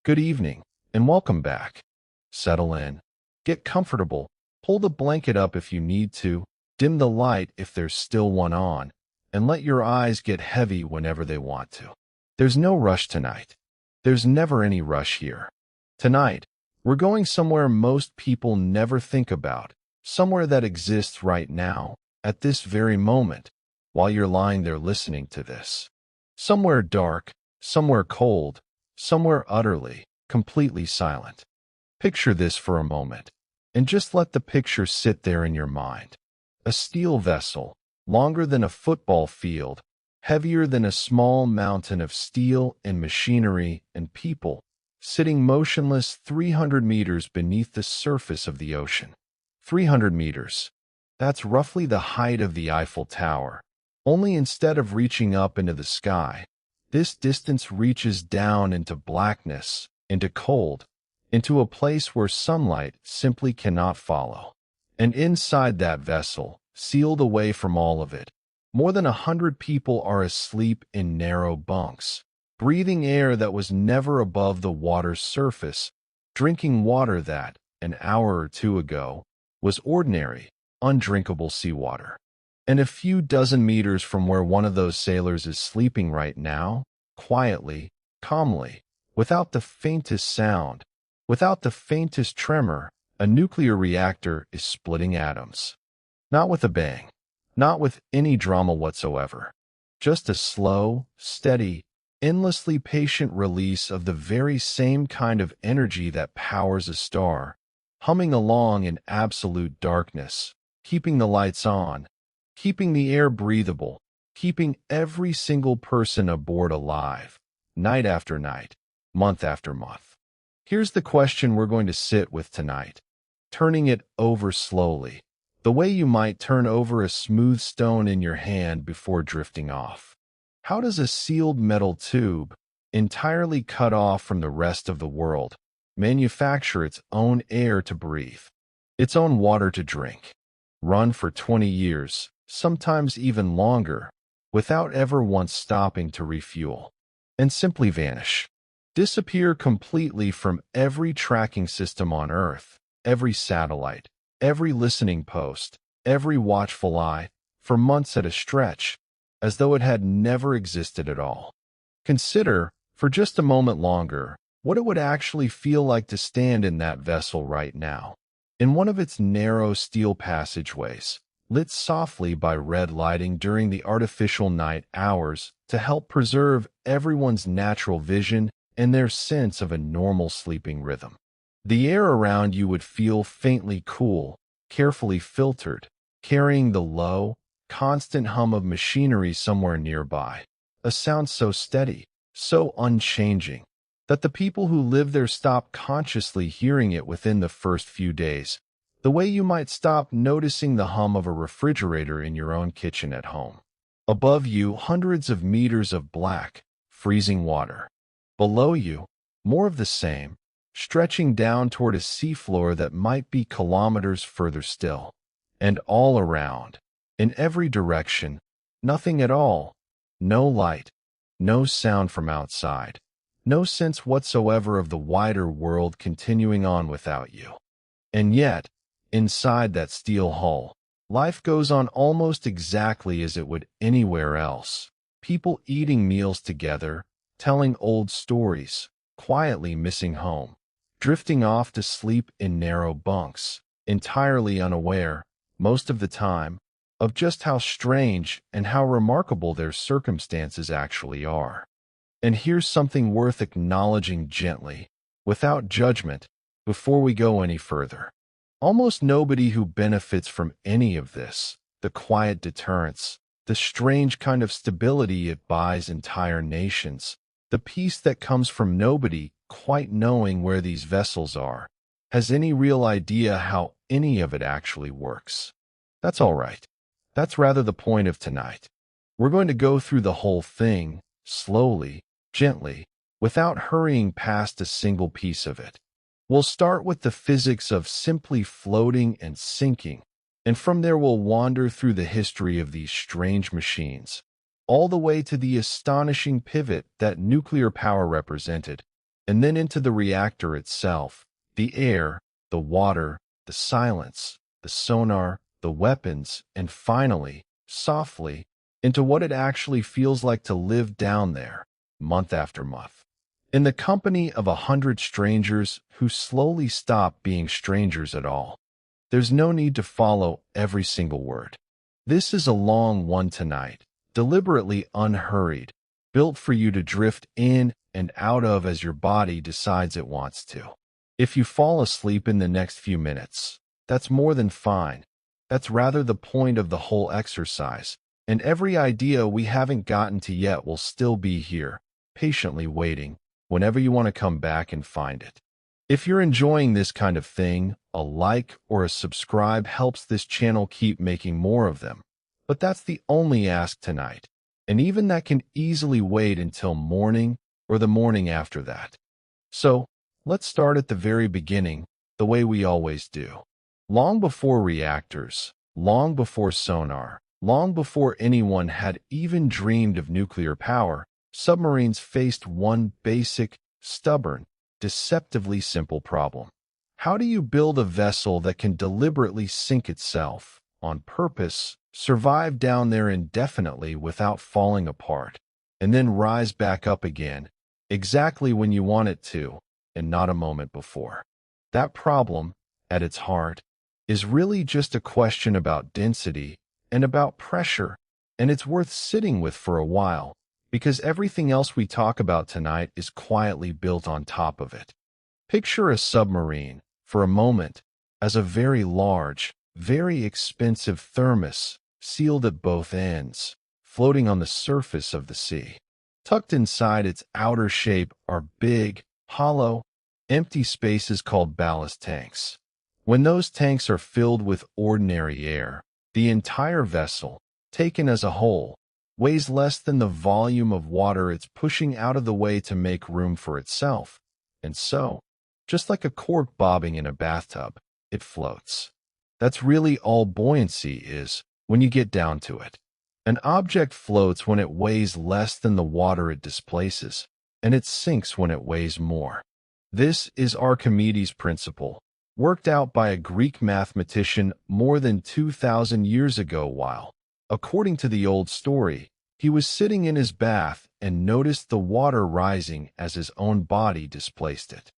Good evening, and welcome back. Settle in, get comfortable, pull the blanket up if you need to, dim the light if there's still one on, and let your eyes get heavy whenever they want to. There's no rush tonight. There's never any rush here. Tonight, we're going somewhere most people never think about, somewhere that exists right now, at this very moment, while you're lying there listening to this. Somewhere dark, somewhere cold, somewhere utterly, completely silent. Picture this for a moment, and just let the picture sit there in your mind. A steel vessel, longer than a football field, heavier than a small mountain of steel and machinery and people, sitting motionless 300 meters beneath the surface of the ocean. 300 meters. That's roughly the height of the Eiffel Tower. Only instead of reaching up into the sky, this distance reaches down into blackness, into cold, into a place where sunlight simply cannot follow. And inside that vessel, sealed away from all of it, more than 100 people are asleep in narrow bunks, breathing air that was never above the water's surface, drinking water that, an hour or two ago, was ordinary, undrinkable seawater. And a few dozen meters from where one of those sailors is sleeping right now, quietly, calmly, without the faintest sound, without the faintest tremor, a nuclear reactor is splitting atoms. Not with a bang, not with any drama whatsoever. Just a slow, steady, endlessly patient release of the very same kind of energy that powers a star, humming along in absolute darkness, keeping the lights on, keeping the air breathable, keeping every single person aboard alive, night after night, month after month. Here's the question we're going to sit with tonight, turning it over slowly, the way you might turn over a smooth stone in your hand before drifting off. How does a sealed metal tube, entirely cut off from the rest of the world, manufacture its own air to breathe, its own water to drink, run for 20 years, sometimes even longer, without ever once stopping to refuel, and simply vanish? Disappear completely from every tracking system on Earth, every satellite, every listening post, every watchful eye, for months at a stretch, as though it had never existed at all. Consider, for just a moment longer, what it would actually feel like to stand in that vessel right now, in one of its narrow steel passageways, lit softly by red lighting during the artificial night hours to help preserve everyone's natural vision and their sense of a normal sleeping rhythm. The air around you would feel faintly cool, carefully filtered, carrying the low, constant hum of machinery somewhere nearby, a sound so steady, so unchanging, that the people who live there stop consciously hearing it within the first few days, the way you might stop noticing the hum of a refrigerator in your own kitchen at home. Above you, hundreds of meters of black, freezing water. Below you, more of the same, stretching down toward a seafloor that might be kilometers further still. And all around, in every direction, nothing at all. No light, no sound from outside, no sense whatsoever of the wider world continuing on without you. And yet, inside that steel hull, life goes on almost exactly as it would anywhere else. People eating meals together, telling old stories, quietly missing home, drifting off to sleep in narrow bunks, entirely unaware, most of the time, of just how strange and how remarkable their circumstances actually are. And here's something worth acknowledging gently, without judgment, before we go any further. Almost nobody who benefits from any of this, the quiet deterrence, the strange kind of stability it buys entire nations, the peace that comes from nobody quite knowing where these vessels are, has any real idea how any of it actually works. That's all right. That's rather the point of tonight. We're going to go through the whole thing, slowly, gently, without hurrying past a single piece of it. We'll start with the physics of simply floating and sinking, and from there we'll wander through the history of these strange machines, all the way to the astonishing pivot that nuclear power represented, and then into the reactor itself, the air, the water, the silence, the sonar, the weapons, and finally, softly, into what it actually feels like to live down there, month after month, in the company of 100 strangers who slowly stop being strangers at all. There's no need to follow every single word. This is a long one tonight, deliberately unhurried, built for you to drift in and out of as your body decides it wants to. If you fall asleep in the next few minutes, that's more than fine. That's rather the point of the whole exercise, and every idea we haven't gotten to yet will still be here, patiently waiting, whenever you want to come back and find it. If you're enjoying this kind of thing, a like or a subscribe helps this channel keep making more of them. But that's the only ask tonight, and even that can easily wait until morning or the morning after that. So, let's start at the very beginning, the way we always do. Long before reactors, long before sonar, long before anyone had even dreamed of nuclear power, submarines faced one basic, stubborn, deceptively simple problem. How do you build a vessel that can deliberately sink itself, on purpose, survive down there indefinitely without falling apart, and then rise back up again, exactly when you want it to, and not a moment before? That problem, at its heart, is really just a question about density and about pressure, and it's worth sitting with for a while, because everything else we talk about tonight is quietly built on top of it. Picture a submarine, for a moment, as a very large, very expensive thermos, sealed at both ends, floating on the surface of the sea. Tucked inside its outer shape are big, hollow, empty spaces called ballast tanks. When those tanks are filled with ordinary air, the entire vessel, taken as a whole, weighs less than the volume of water it's pushing out of the way to make room for itself. And so, just like a cork bobbing in a bathtub, it floats. That's really all buoyancy is, when you get down to it. An object floats when it weighs less than the water it displaces, and it sinks when it weighs more. This is Archimedes' principle, worked out by a Greek mathematician more than 2,000 years ago while, according to the old story, he was sitting in his bath and noticed the water rising as his own body displaced it.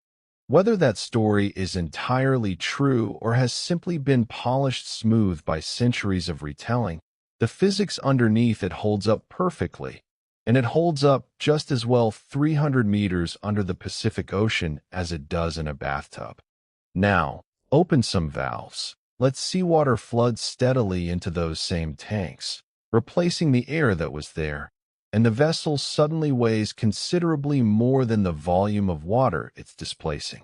Whether that story is entirely true or has simply been polished smooth by centuries of retelling, the physics underneath it holds up perfectly, and it holds up just as well 300 meters under the Pacific Ocean as it does in a bathtub. Now, open some valves. Let seawater flood steadily into those same tanks, replacing the air that was there, and the vessel suddenly weighs considerably more than the volume of water it's displacing.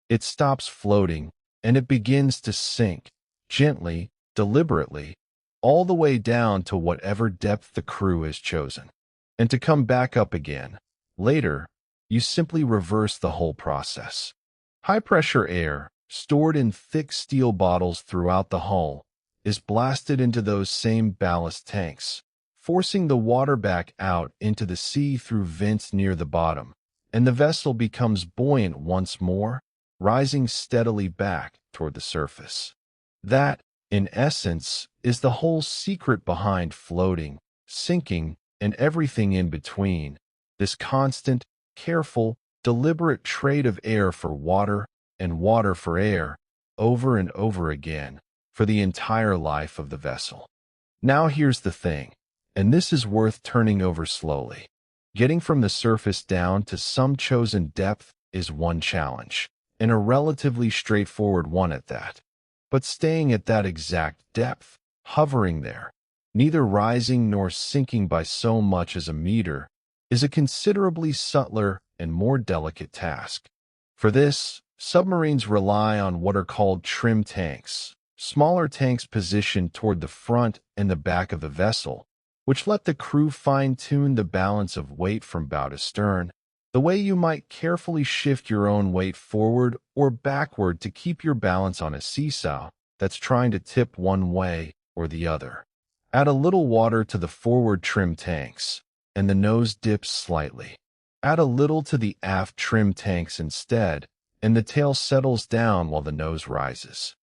It stops floating, and it begins to sink, gently, deliberately, all the way down to whatever depth the crew has chosen. And to come back up again, later, you simply reverse the whole process. High-pressure air, stored in thick steel bottles throughout the hull, is blasted into those same ballast tanks, forcing the water back out into the sea through vents near the bottom, and the vessel becomes buoyant once more, rising steadily back toward the surface. That, in essence, is the whole secret behind floating, sinking, and everything in between, this constant, careful, deliberate trade of air for water and water for air, over and over again, for the entire life of the vessel. Now here's the thing, and this is worth turning over slowly. Getting from the surface down to some chosen depth is one challenge, and a relatively straightforward one at that. But staying at that exact depth, hovering there, neither rising nor sinking by so much as a meter, is a considerably subtler and more delicate task. For this, submarines rely on what are called trim tanks, smaller tanks positioned toward the front and the back of the vessel, which let the crew fine-tune the balance of weight from bow to stern, the way you might carefully shift your own weight forward or backward to keep your balance on a seesaw that's trying to tip one way or the other. Add a little water to the forward trim tanks, and the nose dips slightly. Add a little to the aft trim tanks instead, and the tail settles down while the nose rises.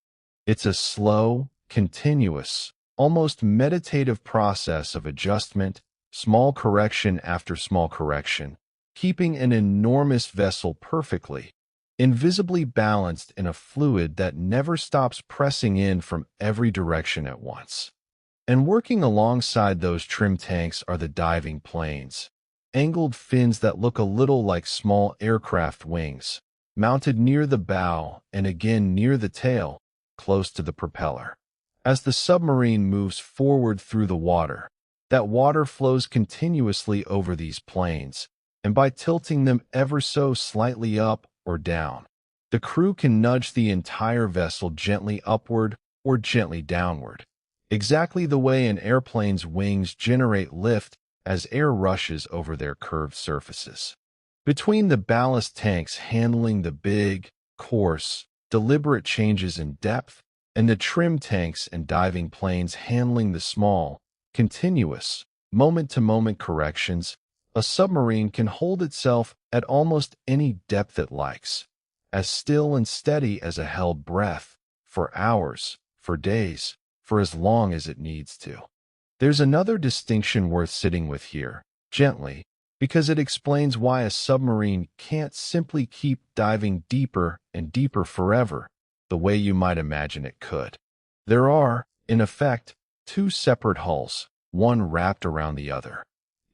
It's a slow, continuous, almost meditative process of adjustment, small correction after small correction, keeping an enormous vessel perfectly, invisibly balanced in a fluid that never stops pressing in from every direction at once. And working alongside those trim tanks are the diving planes, angled fins that look a little like small aircraft wings, mounted near the bow and again near the tail, close to the propeller. As the submarine moves forward through the water, that water flows continuously over these planes, and by tilting them ever so slightly up or down, the crew can nudge the entire vessel gently upward or gently downward, exactly the way an airplane's wings generate lift as air rushes over their curved surfaces. Between the ballast tanks handling the big, coarse, deliberate changes in depth, and the trim tanks and diving planes handling the small, continuous, moment-to-moment corrections, a submarine can hold itself at almost any depth it likes, as still and steady as a held breath, for hours, for days, for as long as it needs to. There's another distinction worth sitting with here, gently, because it explains why a submarine can't simply keep diving deeper and deeper forever, the way you might imagine it could. There are, in effect, two separate hulls, one wrapped around the other.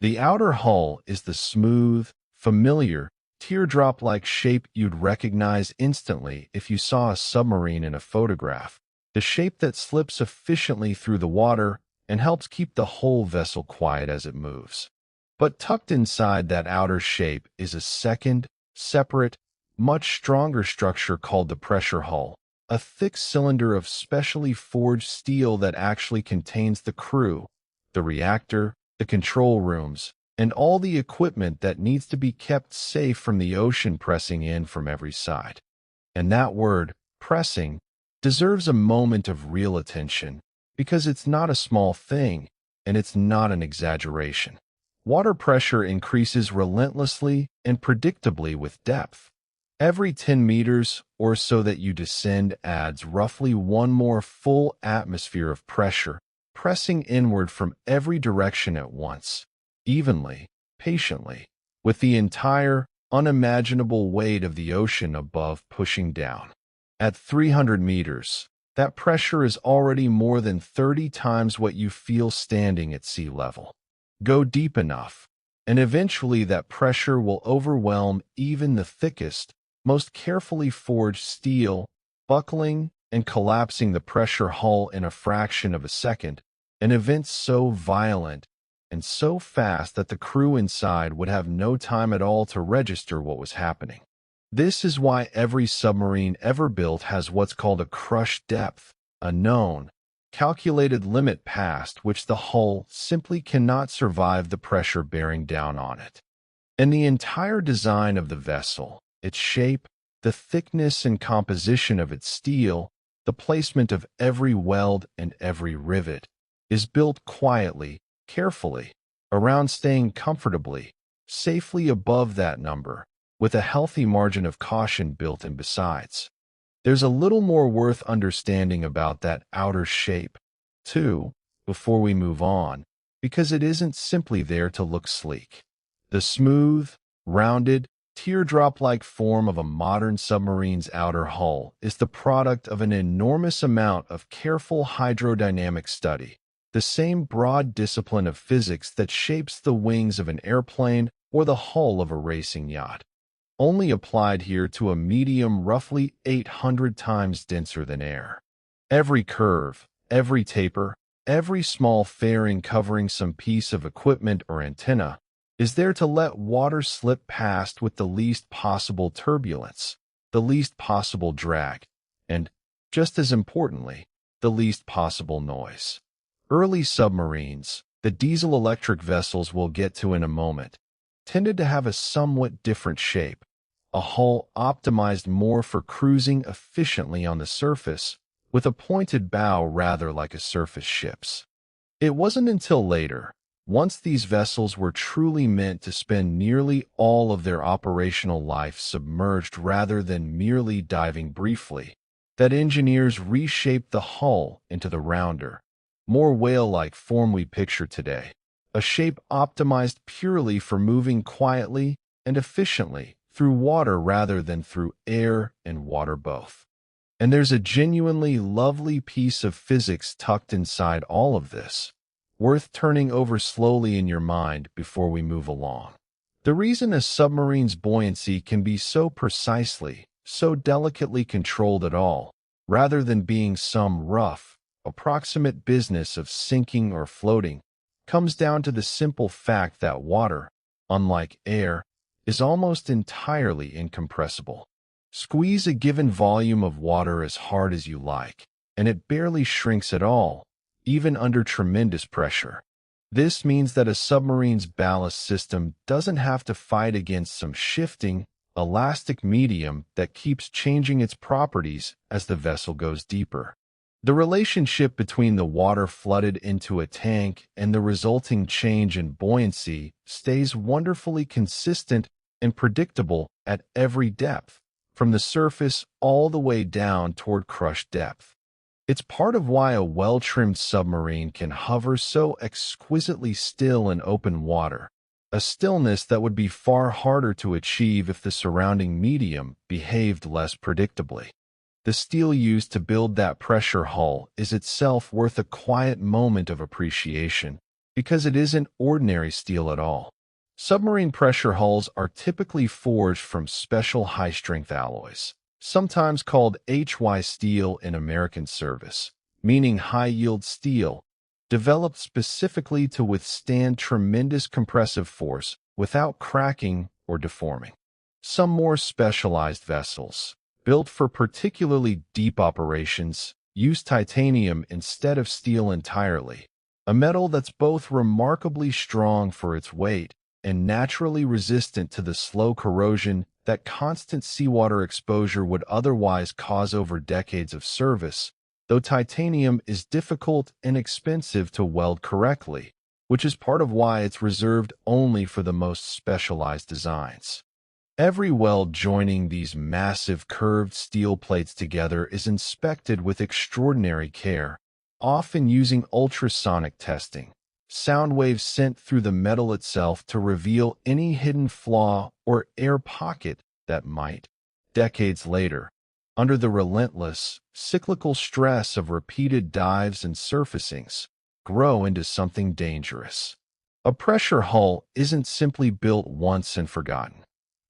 The outer hull is the smooth, familiar, teardrop-like shape you'd recognize instantly if you saw a submarine in a photograph, the shape that slips efficiently through the water and helps keep the whole vessel quiet as it moves. But tucked inside that outer shape is a second, separate, much stronger structure called the pressure hull, a thick cylinder of specially forged steel that actually contains the crew, the reactor, the control rooms, and all the equipment that needs to be kept safe from the ocean pressing in from every side. And that word, pressing, deserves a moment of real attention, because it's not a small thing, and it's not an exaggeration. Water pressure increases relentlessly and predictably with depth. Every 10 meters or so that you descend adds roughly one more full atmosphere of pressure, pressing inward from every direction at once, evenly, patiently, with the entire, unimaginable weight of the ocean above pushing down. At 300 meters, that pressure is already more than 30 times what you feel standing at sea level. Go deep enough, and eventually that pressure will overwhelm even the thickest, most carefully forged steel, buckling and collapsing the pressure hull in a fraction of a second, an event so violent and so fast that the crew inside would have no time at all to register what was happening. This is why every submarine ever built has what's called a crush depth, a known, calculated limit past which the hull simply cannot survive the pressure bearing down on it. And the entire design of the vessel, its shape, the thickness and composition of its steel, the placement of every weld and every rivet, is built quietly, carefully, around staying comfortably, safely above that number, with a healthy margin of caution built in besides. There's a little more worth understanding about that outer shape, too, before we move on, because it isn't simply there to look sleek. The smooth, rounded, teardrop-like form of a modern submarine's outer hull is the product of an enormous amount of careful hydrodynamic study, the same broad discipline of physics that shapes the wings of an airplane or the hull of a racing yacht, only applied here to a medium roughly 800 times denser than air. Every curve, every taper, every small fairing covering some piece of equipment or antenna is there to let water slip past with the least possible turbulence, the least possible drag, and, just as importantly, the least possible noise. Early submarines, the diesel-electric vessels we'll get to in a moment, tended to have a somewhat different shape, a hull optimized more for cruising efficiently on the surface, with a pointed bow rather like a surface ship's. It wasn't until later, Once these vessels were truly meant to spend nearly all of their operational life submerged rather than merely diving briefly, that engineers reshaped the hull into the rounder, more whale-like form we picture today, a shape optimized purely for moving quietly and efficiently through water rather than through air and water both. And there's a genuinely lovely piece of physics tucked inside all of this, worth turning over slowly in your mind before we move along. The reason a submarine's buoyancy can be so precisely, so delicately controlled at all, rather than being some rough, approximate business of sinking or floating, comes down to the simple fact that water, unlike air, is almost entirely incompressible. Squeeze a given volume of water as hard as you like, and it barely shrinks at all, even under tremendous pressure. This means that a submarine's ballast system doesn't have to fight against some shifting, elastic medium that keeps changing its properties as the vessel goes deeper. The relationship between the water flooded into a tank and the resulting change in buoyancy stays wonderfully consistent and predictable at every depth, from the surface all the way down toward crush depth. It's part of why a well-trimmed submarine can hover so exquisitely still in open water, a stillness that would be far harder to achieve if the surrounding medium behaved less predictably. The steel used to build that pressure hull is itself worth a quiet moment of appreciation, because it isn't ordinary steel at all. Submarine pressure hulls are typically forged from special high-strength alloys, sometimes called HY steel in American service, meaning high-yield steel, developed specifically to withstand tremendous compressive force without cracking or deforming. Some more specialized vessels, built for particularly deep operations, use titanium instead of steel entirely, a metal that's both remarkably strong for its weight and naturally resistant to the slow corrosion that constant seawater exposure would otherwise cause over decades of service, though titanium is difficult and expensive to weld correctly, which is part of why it's reserved only for the most specialized designs. Every weld joining these massive curved steel plates together is inspected with extraordinary care, often using ultrasonic testing, sound waves sent through the metal itself to reveal any hidden flaw or air pocket that might, decades later, under the relentless, cyclical stress of repeated dives and surfacings, grow into something dangerous. A pressure hull isn't simply built once and forgotten.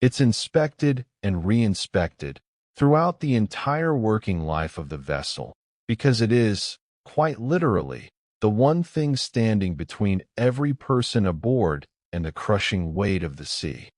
It's inspected and re-inspected throughout the entire working life of the vessel, because it is, quite literally, the one thing standing between every person aboard and the crushing weight of the sea.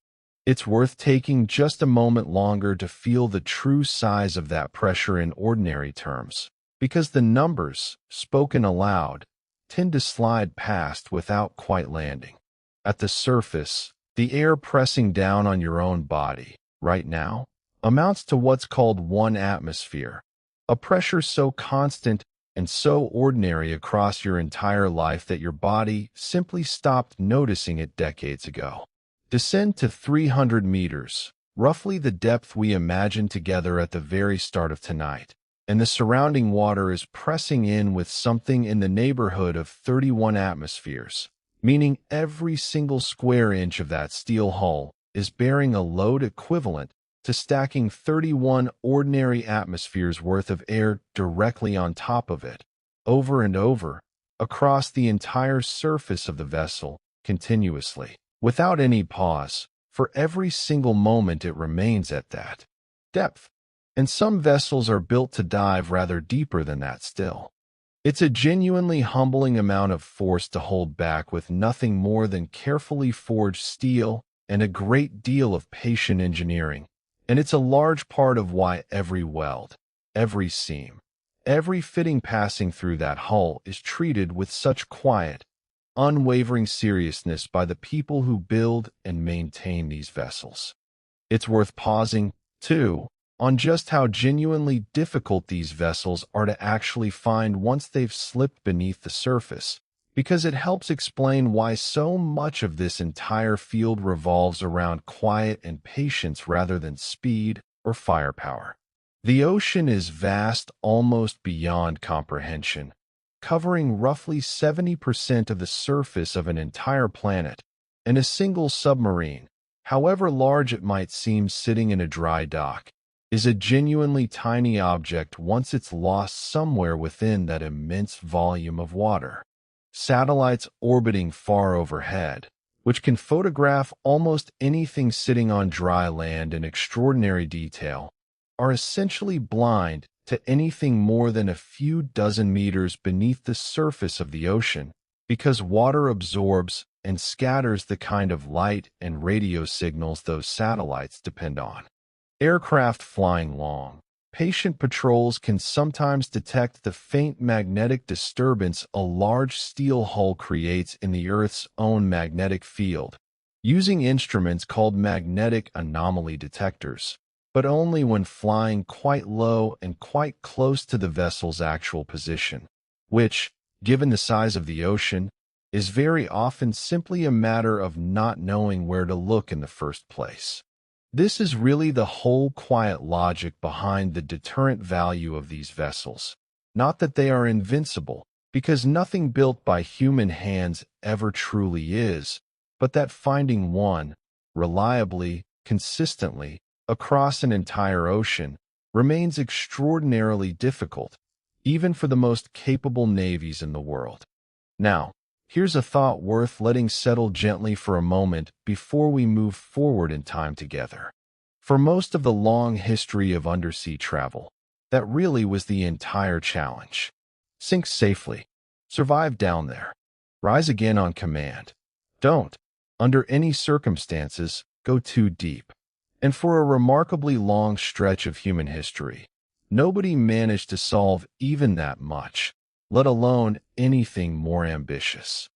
It's worth taking just a moment longer to feel the true size of that pressure in ordinary terms, because the numbers, spoken aloud, tend to slide past without quite landing. At the surface, the air pressing down on your own body, right now, amounts to what's called 1 atmosphere, a pressure so constant and so ordinary across your entire life that your body simply stopped noticing it decades ago. Descend to 300 meters, roughly the depth we imagined together at the very start of tonight, and the surrounding water is pressing in with something in the neighborhood of 31 atmospheres, meaning every single square inch of that steel hull is bearing a load equivalent to stacking 31 ordinary atmospheres worth of air directly on top of it, over and over, across the entire surface of the vessel, continuously, without any pause, for every single moment it remains at that depth. And some vessels are built to dive rather deeper than that still. It's a genuinely humbling amount of force to hold back with nothing more than carefully forged steel and a great deal of patient engineering. And it's a large part of why every weld, every seam, every fitting passing through that hull is treated with such quiet, unwavering seriousness by the people who build and maintain these vessels. It's worth pausing, too, on just how genuinely difficult these vessels are to actually find once they've slipped beneath the surface, because it helps explain why so much of this entire field revolves around quiet and patience rather than speed or firepower. The ocean is vast almost beyond comprehension, covering roughly 70% of the surface of an entire planet, and a single submarine, however large it might seem sitting in a dry dock, is a genuinely tiny object once it's lost somewhere within that immense volume of water. Satellites orbiting far overhead, which can photograph almost anything sitting on dry land in extraordinary detail, are essentially blind to anything more than a few dozen meters beneath the surface of the ocean, because water absorbs and scatters the kind of light and radio signals those satellites depend on. Aircraft flying long, patient patrols can sometimes detect the faint magnetic disturbance a large steel hull creates in the Earth's own magnetic field, using instruments called magnetic anomaly detectors, but only when flying quite low and quite close to the vessel's actual position, which, given the size of the ocean, is very often simply a matter of not knowing where to look in the first place. This is really the whole quiet logic behind the deterrent value of these vessels. Not that they are invincible, because nothing built by human hands ever truly is, but that finding one, reliably, consistently, across an entire ocean, remains extraordinarily difficult, even for the most capable navies in the world. Now, here's a thought worth letting settle gently for a moment before we move forward in time together. For most of the long history of undersea travel, that really was the entire challenge. Sink safely. Survive down there. Rise again on command. Don't, under any circumstances, go too deep. And for a remarkably long stretch of human history, nobody managed to solve even that much, let alone anything more ambitious.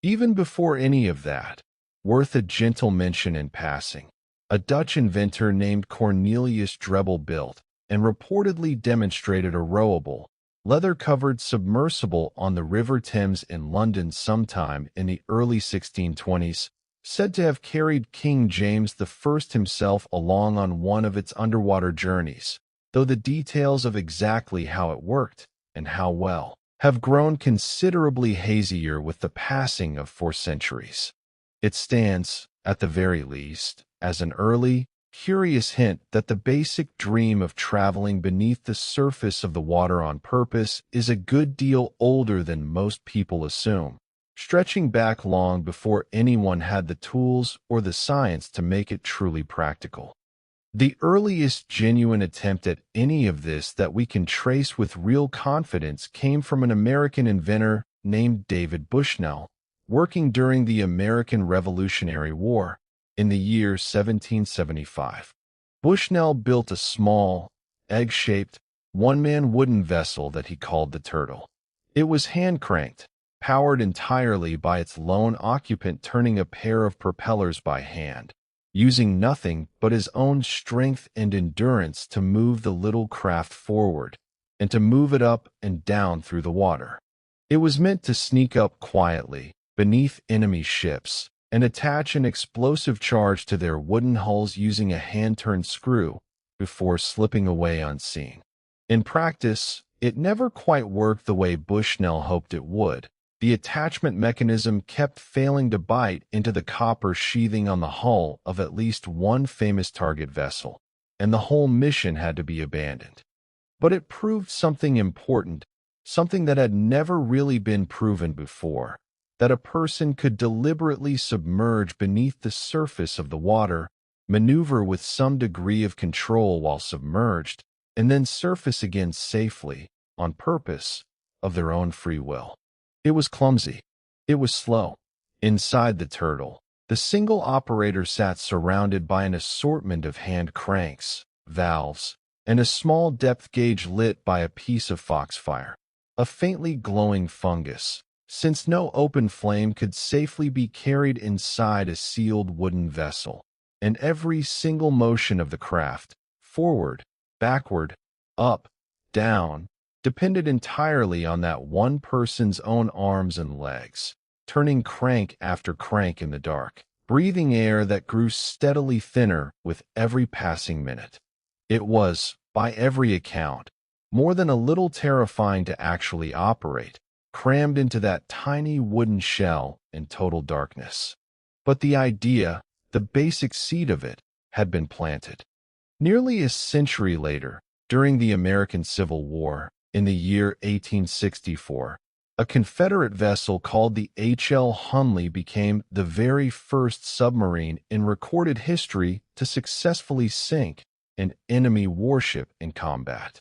Even before any of that, worth a gentle mention in passing, a Dutch inventor named Cornelius Drebbel built and reportedly demonstrated a rowable, leather-covered submersible on the River Thames in London sometime in the early 1620s, said to have carried King James I himself along on one of its underwater journeys, though the details of exactly how it worked and how well have grown considerably hazier with the passing of 4 centuries. It stands, at the very least, as an early, curious hint that the basic dream of traveling beneath the surface of the water on purpose is a good deal older than most people assume, stretching back long before anyone had the tools or the science to make it truly practical. The earliest genuine attempt at any of this that we can trace with real confidence came from an American inventor named David Bushnell, working during the American Revolutionary War in the year 1775. Bushnell built a small, egg-shaped, one-man wooden vessel that he called the Turtle. It was hand-cranked, powered entirely by its lone occupant turning a pair of propellers by hand, using nothing but his own strength and endurance to move the little craft forward, and to move it up and down through the water. It was meant to sneak up quietly, beneath enemy ships, and attach an explosive charge to their wooden hulls using a hand-turned screw, before slipping away unseen. In practice, it never quite worked the way Bushnell hoped it would. The attachment mechanism kept failing to bite into the copper sheathing on the hull of at least one famous target vessel, and the whole mission had to be abandoned. But it proved something important, something that had never really been proven before, that a person could deliberately submerge beneath the surface of the water, maneuver with some degree of control while submerged, and then surface again safely, on purpose, of their own free will. It was clumsy. It was slow. Inside the Turtle, the single operator sat surrounded by an assortment of hand cranks, valves, and a small depth gauge lit by a piece of foxfire, a faintly glowing fungus, since no open flame could safely be carried inside a sealed wooden vessel, and every single motion of the craft, forward, backward, up, down, depended entirely on that one person's own arms and legs, turning crank after crank in the dark, breathing air that grew steadily thinner with every passing minute. It was, by every account, more than a little terrifying to actually operate, crammed into that tiny wooden shell in total darkness. But the idea, the basic seed of it, had been planted. Nearly a century later, during the American Civil War, in the year 1864, a Confederate vessel called the H.L. Hunley became the very first submarine in recorded history to successfully sink an enemy warship in combat.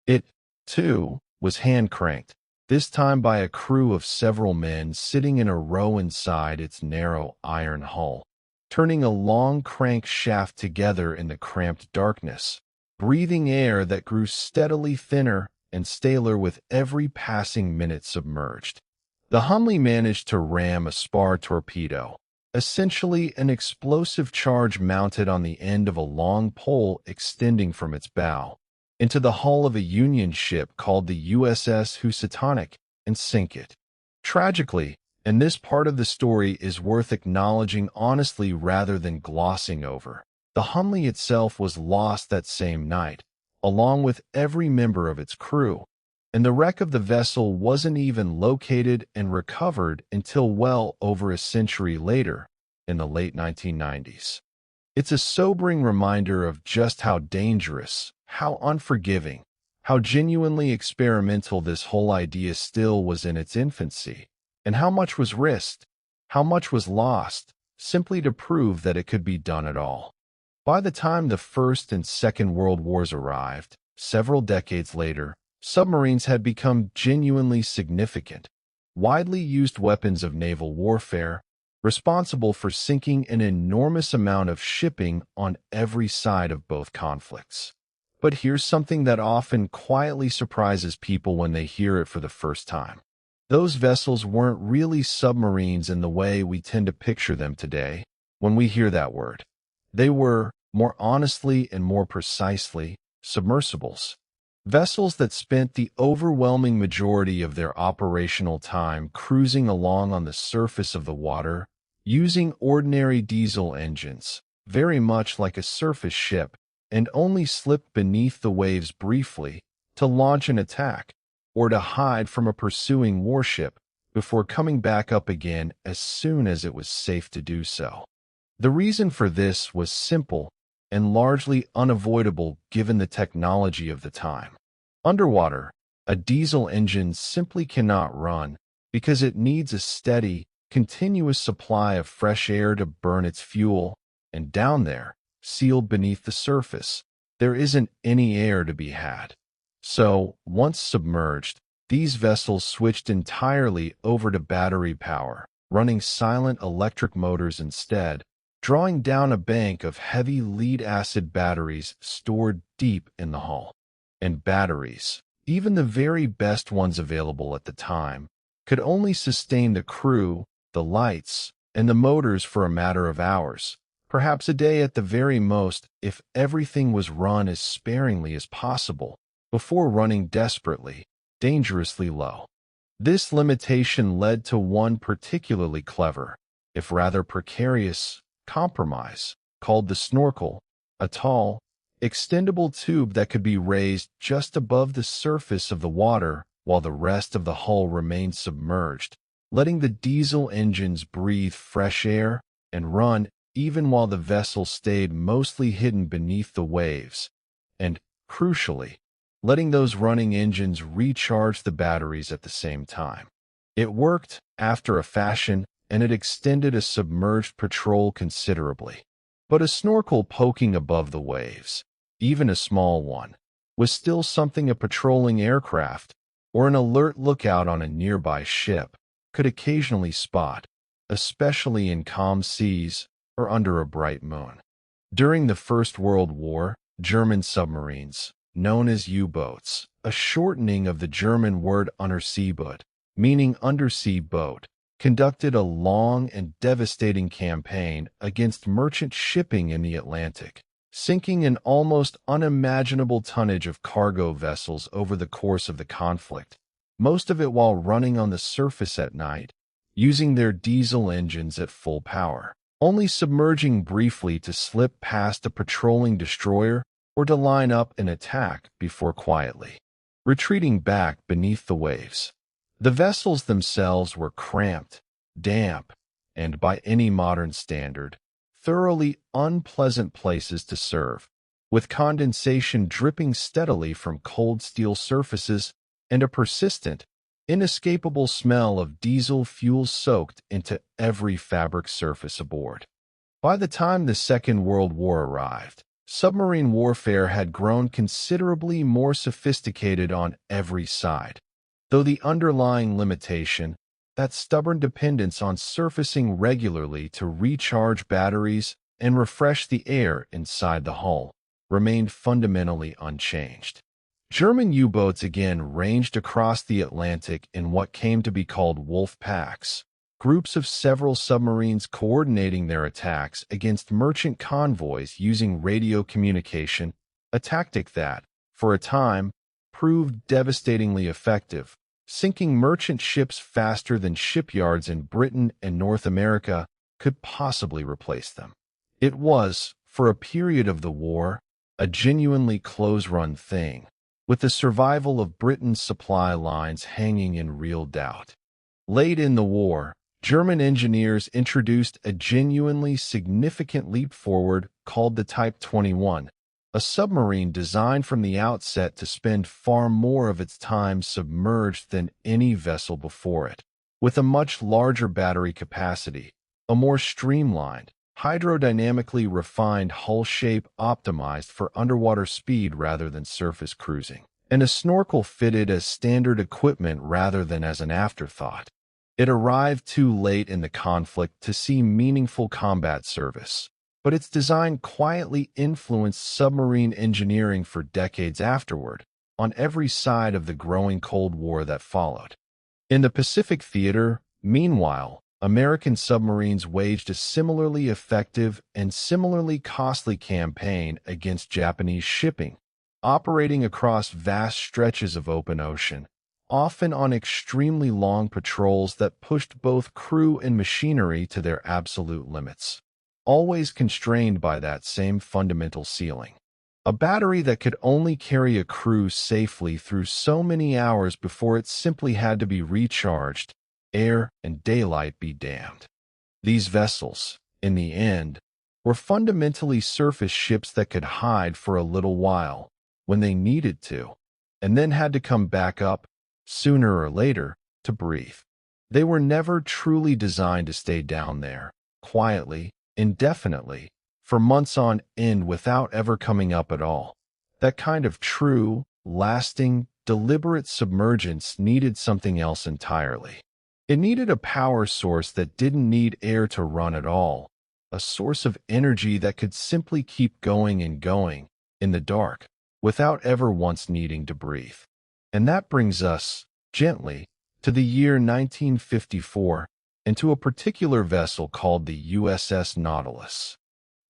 It, too, was hand-cranked, this time by a crew of several men sitting in a row inside its narrow iron hull, turning a long crank shaft together in the cramped darkness, breathing air that grew steadily thinner and staler with every passing minute submerged. The Hunley managed to ram a spar torpedo, essentially an explosive charge mounted on the end of a long pole extending from its bow, into the hull of a Union ship called the USS Housatonic and sink it. Tragically, and this part of the story is worth acknowledging honestly rather than glossing over, the Hunley itself was lost that same night, along with every member of its crew, and the wreck of the vessel wasn't even located and recovered until well over a century later, in the late 1990s. It's a sobering reminder of just how dangerous, how unforgiving, how genuinely experimental this whole idea still was in its infancy, and how much was risked, how much was lost, simply to prove that it could be done at all. By the time the First and Second World Wars arrived, several decades later, submarines had become genuinely significant, widely used weapons of naval warfare, responsible for sinking an enormous amount of shipping on every side of both conflicts. But here's something that often quietly surprises people when they hear it for the first time. Those vessels weren't really submarines in the way we tend to picture them today when we hear that word. They were, more honestly and more precisely, submersibles. Vessels that spent the overwhelming majority of their operational time cruising along on the surface of the water, using ordinary diesel engines, very much like a surface ship, and only slipped beneath the waves briefly to launch an attack or to hide from a pursuing warship before coming back up again as soon as it was safe to do so. The reason for this was simple and largely unavoidable given the technology of the time. Underwater, a diesel engine simply cannot run because it needs a steady, continuous supply of fresh air to burn its fuel, and down there, sealed beneath the surface, there isn't any air to be had. So, once submerged, these vessels switched entirely over to battery power, running silent electric motors instead, drawing down a bank of heavy lead-acid batteries stored deep in the hull. And batteries, even the very best ones available at the time, could only sustain the crew, the lights, and the motors for a matter of hours, perhaps a day at the very most if everything was run as sparingly as possible, before running desperately, dangerously low. This limitation led to one particularly clever, if rather precarious, compromise, called the snorkel, a tall, extendable tube that could be raised just above the surface of the water while the rest of the hull remained submerged, letting the diesel engines breathe fresh air and run even while the vessel stayed mostly hidden beneath the waves, and, crucially, letting those running engines recharge the batteries at the same time. It worked, after a fashion, and it extended a submerged patrol considerably. But a snorkel poking above the waves, even a small one, was still something a patrolling aircraft or an alert lookout on a nearby ship could occasionally spot, especially in calm seas or under a bright moon. During the First World War, German submarines, known as U-boats, a shortening of the German word Unterseeboot, meaning undersea boat, conducted a long and devastating campaign against merchant shipping in the Atlantic, sinking an almost unimaginable tonnage of cargo vessels over the course of the conflict, most of it while running on the surface at night, using their diesel engines at full power, only submerging briefly to slip past a patrolling destroyer or to line up and attack before quietly retreating back beneath the waves. The vessels themselves were cramped, damp, and by any modern standard, thoroughly unpleasant places to serve, with condensation dripping steadily from cold steel surfaces and a persistent, inescapable smell of diesel fuel soaked into every fabric surface aboard. By the time the Second World War arrived, submarine warfare had grown considerably more sophisticated on every side, though the underlying limitation, that stubborn dependence on surfacing regularly to recharge batteries and refresh the air inside the hull, remained fundamentally unchanged. German U-boats again ranged across the Atlantic in what came to be called wolf packs, groups of several submarines coordinating their attacks against merchant convoys using radio communication, a tactic that, for a time, proved devastatingly effective, sinking merchant ships faster than shipyards in Britain and North America could possibly replace them. It was, for a period of the war, a genuinely close-run thing, with the survival of Britain's supply lines hanging in real doubt. Late in the war, German engineers introduced a genuinely significant leap forward called the Type 21, a submarine designed from the outset to spend far more of its time submerged than any vessel before it, with a much larger battery capacity, a more streamlined, hydrodynamically refined hull shape optimized for underwater speed rather than surface cruising, and a snorkel fitted as standard equipment rather than as an afterthought. It arrived too late in the conflict to see meaningful combat service, but its design quietly influenced submarine engineering for decades afterward, on every side of the growing Cold War that followed. In the Pacific theater, meanwhile, American submarines waged a similarly effective and similarly costly campaign against Japanese shipping, operating across vast stretches of open ocean, often on extremely long patrols that pushed both crew and machinery to their absolute limits, always constrained by that same fundamental ceiling. A battery that could only carry a crew safely through so many hours before it simply had to be recharged, air and daylight be damned. These vessels, in the end, were fundamentally surface ships that could hide for a little while, when they needed to, and then had to come back up, sooner or later, to breathe. They were never truly designed to stay down there, quietly, indefinitely, for months on end without ever coming up at all. That kind of true, lasting, deliberate submergence needed something else entirely. It needed a power source that didn't need air to run at all, a source of energy that could simply keep going and going, in the dark, without ever once needing to breathe. And that brings us, gently, to the year 1954, and to a particular vessel called the USS Nautilus.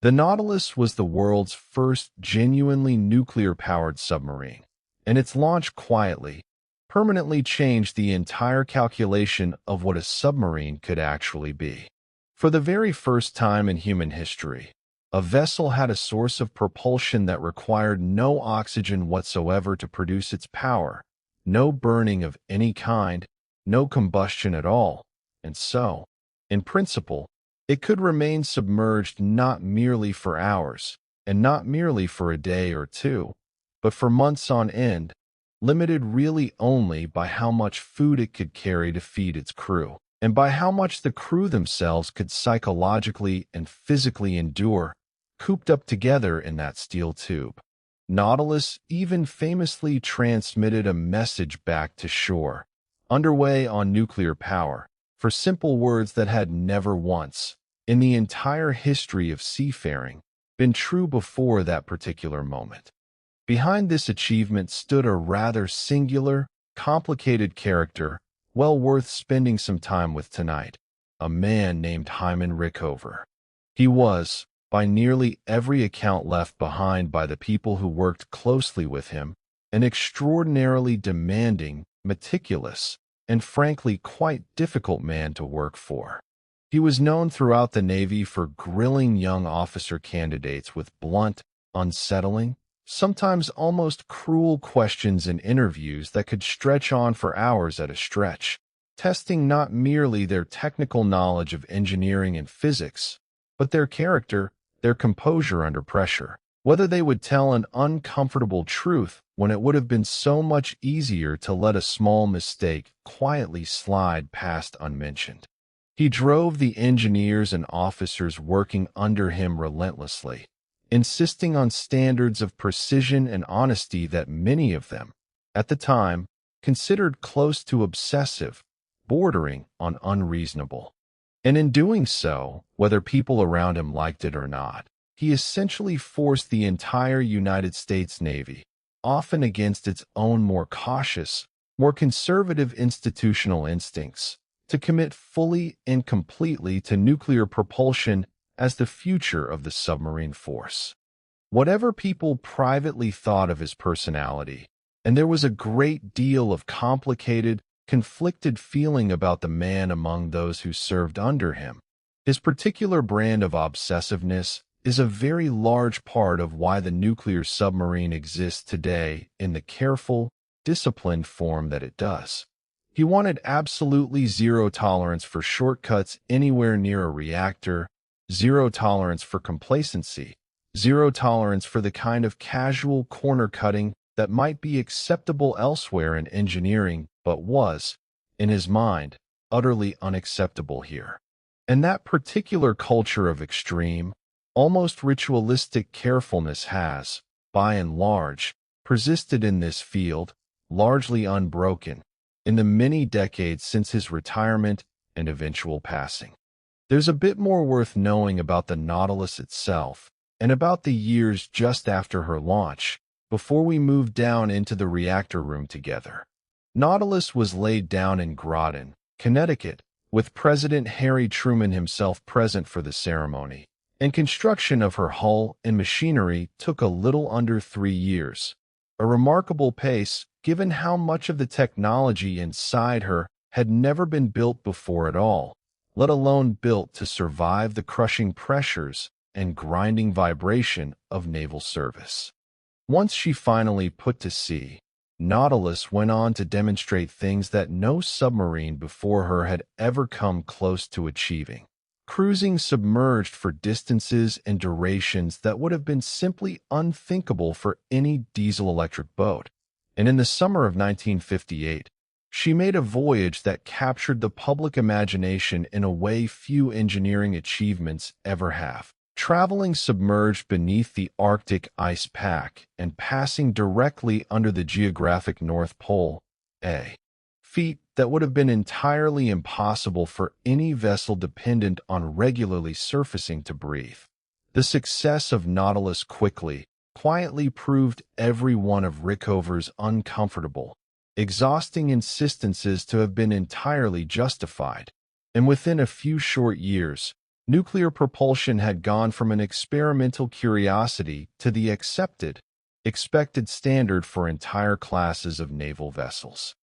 The Nautilus was the world's first genuinely nuclear-powered submarine, and its launch quietly, permanently changed the entire calculation of what a submarine could actually be. For the very first time in human history, a vessel had a source of propulsion that required no oxygen whatsoever to produce its power, no burning of any kind, no combustion at all, and so, in principle, it could remain submerged not merely for hours, and not merely for a day or two, but for months on end, limited really only by how much food it could carry to feed its crew, and by how much the crew themselves could psychologically and physically endure, cooped up together in that steel tube. Nautilus even famously transmitted a message back to shore, underway on nuclear power, for simple words that had never once, in the entire history of seafaring, been true before that particular moment. Behind this achievement stood a rather singular, complicated character, well worth spending some time with tonight, a man named Hyman Rickover. He was, by nearly every account left behind by the people who worked closely with him, an extraordinarily demanding, meticulous, and frankly quite difficult man to work for. He was known throughout the Navy for grilling young officer candidates with blunt, unsettling, sometimes almost cruel questions in interviews that could stretch on for hours at a stretch, testing not merely their technical knowledge of engineering and physics, but their character, their composure under pressure, whether they would tell an uncomfortable truth when it would have been so much easier to let a small mistake quietly slide past unmentioned. He drove the engineers and officers working under him relentlessly, insisting on standards of precision and honesty that many of them, at the time, considered close to obsessive, bordering on unreasonable. And in doing so, whether people around him liked it or not, he essentially forced the entire United States Navy, often against its own more cautious, more conservative institutional instincts, to commit fully and completely to nuclear propulsion as the future of the submarine force. Whatever people privately thought of his personality, and there was a great deal of complicated, conflicted feeling about the man among those who served under him, his particular brand of obsessiveness is a very large part of why the nuclear submarine exists today in the careful, disciplined form that it does. He wanted absolutely zero tolerance for shortcuts anywhere near a reactor, zero tolerance for complacency, zero tolerance for the kind of casual corner cutting that might be acceptable elsewhere in engineering but was, in his mind, utterly unacceptable here. And that particular culture of extreme, almost ritualistic carefulness has, by and large, persisted in this field, largely unbroken, in the many decades since his retirement and eventual passing. There's a bit more worth knowing about the Nautilus itself, and about the years just after her launch, before we moved down into the reactor room together. Nautilus was laid down in Groton, Connecticut, with President Harry Truman himself present for the ceremony, and construction of her hull and machinery took a little under 3 years, a remarkable pace given how much of the technology inside her had never been built before at all, let alone built to survive the crushing pressures and grinding vibration of naval service. Once she finally put to sea, Nautilus went on to demonstrate things that no submarine before her had ever come close to achieving, cruising submerged for distances and durations that would have been simply unthinkable for any diesel-electric boat. And in the summer of 1958, she made a voyage that captured the public imagination in a way few engineering achievements ever have, traveling submerged beneath the Arctic ice pack and passing directly under the geographic North Pole, a feat that would have been entirely impossible for any vessel dependent on regularly surfacing to breathe. The success of Nautilus quietly proved every one of Rickover's uncomfortable, exhausting insistences to have been entirely justified, and within a few short years, nuclear propulsion had gone from an experimental curiosity to the expected standard for entire classes of naval vessels.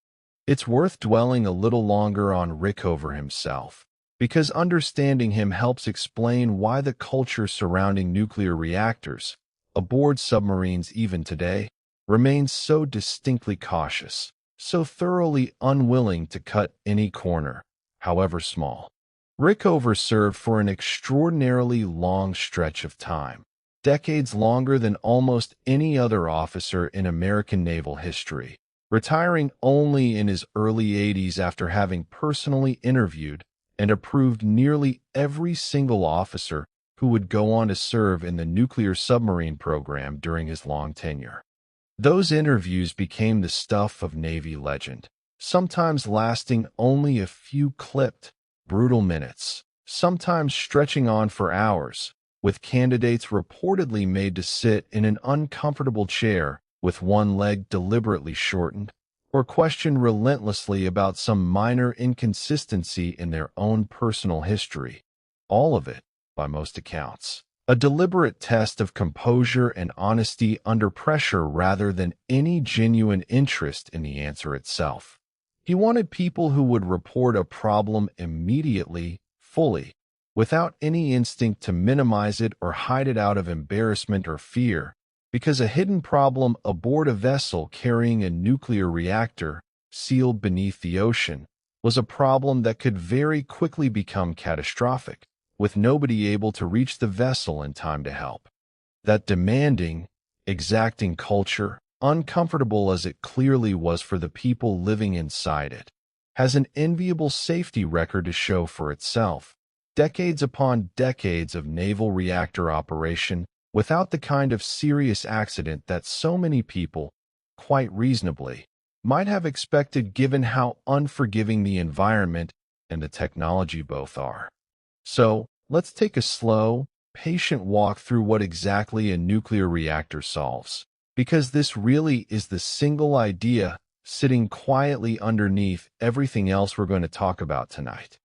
It's worth dwelling a little longer on Rickover himself, because understanding him helps explain why the culture surrounding nuclear reactors, aboard submarines even today, remains so distinctly cautious, so thoroughly unwilling to cut any corner, however small. Rickover served for an extraordinarily long stretch of time, decades longer than almost any other officer in American naval history, retiring only in his early 80s after having personally interviewed and approved nearly every single officer who would go on to serve in the nuclear submarine program during his long tenure. Those interviews became the stuff of Navy legend, sometimes lasting only a few clipped, brutal minutes, sometimes stretching on for hours, with candidates reportedly made to sit in an uncomfortable chair with one leg deliberately shortened, or question relentlessly about some minor inconsistency in their own personal history, all of it, by most accounts, a deliberate test of composure and honesty under pressure rather than any genuine interest in the answer itself. He wanted people who would report a problem immediately, fully, without any instinct to minimize it or hide it out of embarrassment or fear, because a hidden problem aboard a vessel carrying a nuclear reactor sealed beneath the ocean was a problem that could very quickly become catastrophic, with nobody able to reach the vessel in time to help. That demanding, exacting culture, uncomfortable as it clearly was for the people living inside it, has an enviable safety record to show for itself. Decades upon decades of naval reactor operation without the kind of serious accident that so many people, quite reasonably, might have expected given how unforgiving the environment and the technology both are. So, let's take a slow, patient walk through what exactly a nuclear reactor solves, because this really is the single idea sitting quietly underneath everything else we're going to talk about tonight.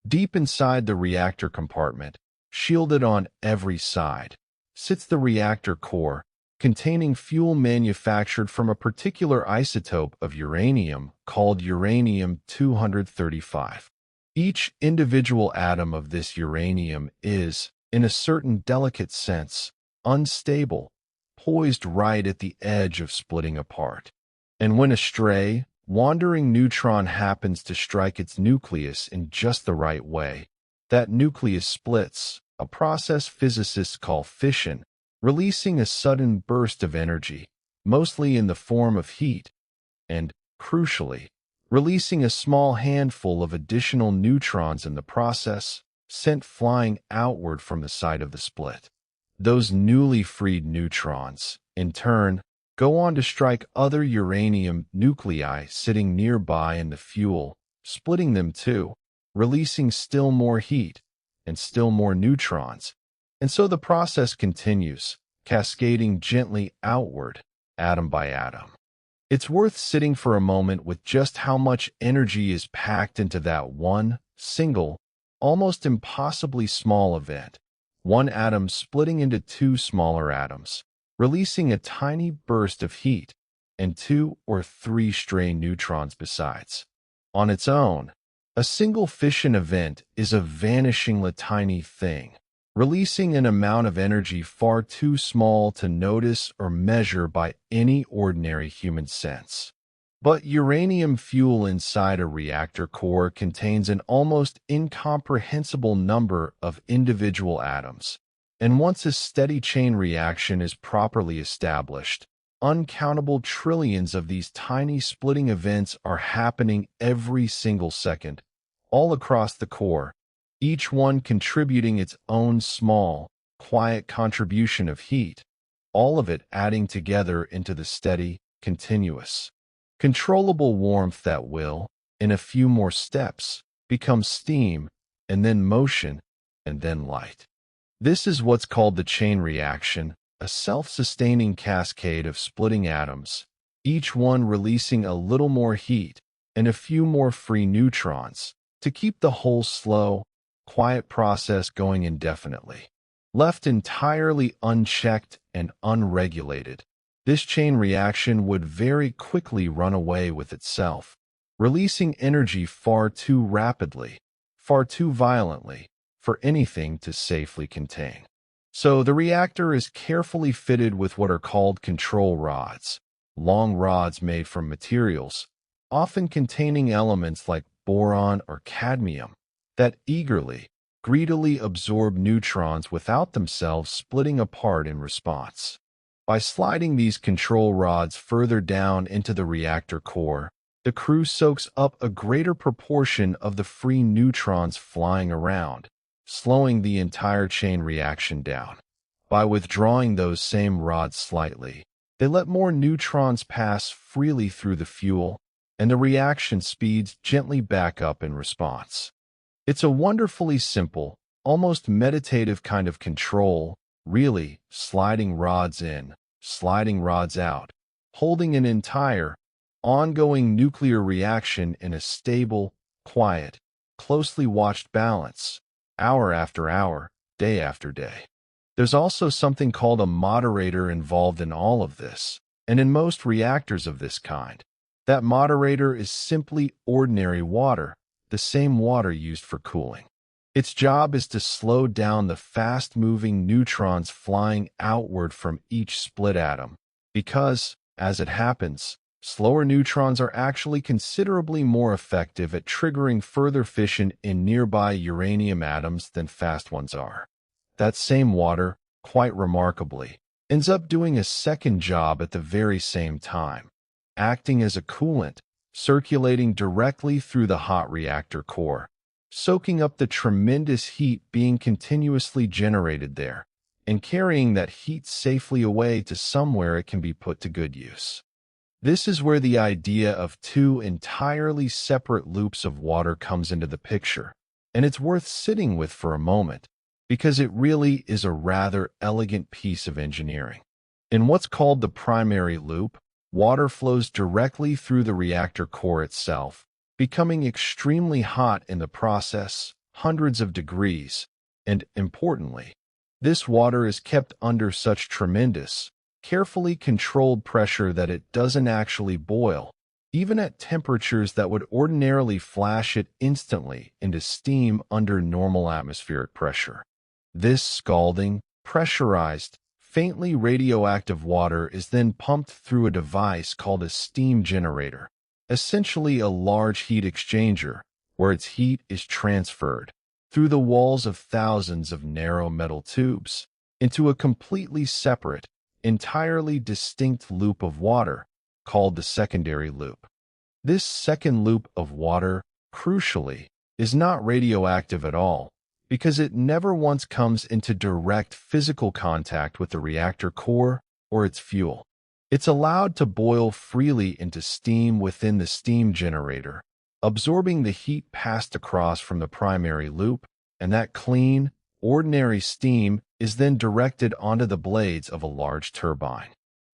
Deep inside the reactor compartment, shielded on every side, sits the reactor core, containing fuel manufactured from a particular isotope of uranium called uranium-235. Each individual atom of this uranium is, in a certain delicate sense, unstable, poised right at the edge of splitting apart. And when a stray, wandering neutron happens to strike its nucleus in just the right way, that nucleus splits, a process physicists call fission, releasing a sudden burst of energy, mostly in the form of heat, and, crucially, releasing a small handful of additional neutrons in the process, sent flying outward from the site of the split. Those newly freed neutrons, in turn, go on to strike other uranium nuclei sitting nearby in the fuel, splitting them too, releasing still more heat and still more neutrons. And so the process continues, cascading gently outward, atom by atom. It's worth sitting for a moment with just how much energy is packed into that one, single, almost impossibly small event. One atom splitting into two smaller atoms, releasing a tiny burst of heat, and 2 or 3 stray neutrons besides. On its own, a single fission event is a vanishingly tiny thing, releasing an amount of energy far too small to notice or measure by any ordinary human sense. But uranium fuel inside a reactor core contains an almost incomprehensible number of individual atoms, and once a steady chain reaction is properly established, uncountable trillions of these tiny splitting events are happening every single second, all across the core, each one contributing its own small, quiet contribution of heat, all of it adding together into the steady, continuous, controllable warmth that will, in a few more steps, become steam, and then motion, and then light. This is what's called the chain reaction, a self-sustaining cascade of splitting atoms, each one releasing a little more heat and a few more free neutrons to keep the whole slow, quiet process going indefinitely. Left entirely unchecked and unregulated, this chain reaction would very quickly run away with itself, releasing energy far too rapidly, far too violently, for anything to safely contain. So the reactor is carefully fitted with what are called control rods, long rods made from materials, often containing elements like boron or cadmium, that greedily absorb neutrons without themselves splitting apart in response. By sliding these control rods further down into the reactor core, the crew soaks up a greater proportion of the free neutrons flying around, slowing the entire chain reaction down. By withdrawing those same rods slightly, they let more neutrons pass freely through the fuel, and the reaction speeds gently back up in response. It's a wonderfully simple, almost meditative kind of control, really, sliding rods in, sliding rods out, holding an entire, ongoing nuclear reaction in a stable, quiet, closely watched balance, hour after hour, day after day. There's also something called a moderator involved in all of this, and in most reactors of this kind, that moderator is simply ordinary water, the same water used for cooling. Its job is to slow down the fast-moving neutrons flying outward from each split atom, because, as it happens, slower neutrons are actually considerably more effective at triggering further fission in nearby uranium atoms than fast ones are. That same water, quite remarkably, ends up doing a second job at the very same time, acting as a coolant, circulating directly through the hot reactor core, soaking up the tremendous heat being continuously generated there, and carrying that heat safely away to somewhere it can be put to good use. This is where the idea of two entirely separate loops of water comes into the picture, and it's worth sitting with for a moment, because it really is a rather elegant piece of engineering. In what's called the primary loop, water flows directly through the reactor core itself, becoming extremely hot in the process, hundreds of degrees, and, importantly, this water is kept under such tremendous, carefully controlled pressure that it doesn't actually boil, even at temperatures that would ordinarily flash it instantly into steam under normal atmospheric pressure. This scalding, pressurized, faintly radioactive water is then pumped through a device called a steam generator, essentially a large heat exchanger, where its heat is transferred through the walls of thousands of narrow metal tubes into a completely separate, entirely distinct loop of water called the secondary loop. This second loop of water, crucially, is not radioactive at all, because it never once comes into direct physical contact with the reactor core or its fuel. It's allowed to boil freely into steam within the steam generator, absorbing the heat passed across from the primary loop, and that clean, ordinary steam is then directed onto the blades of a large turbine.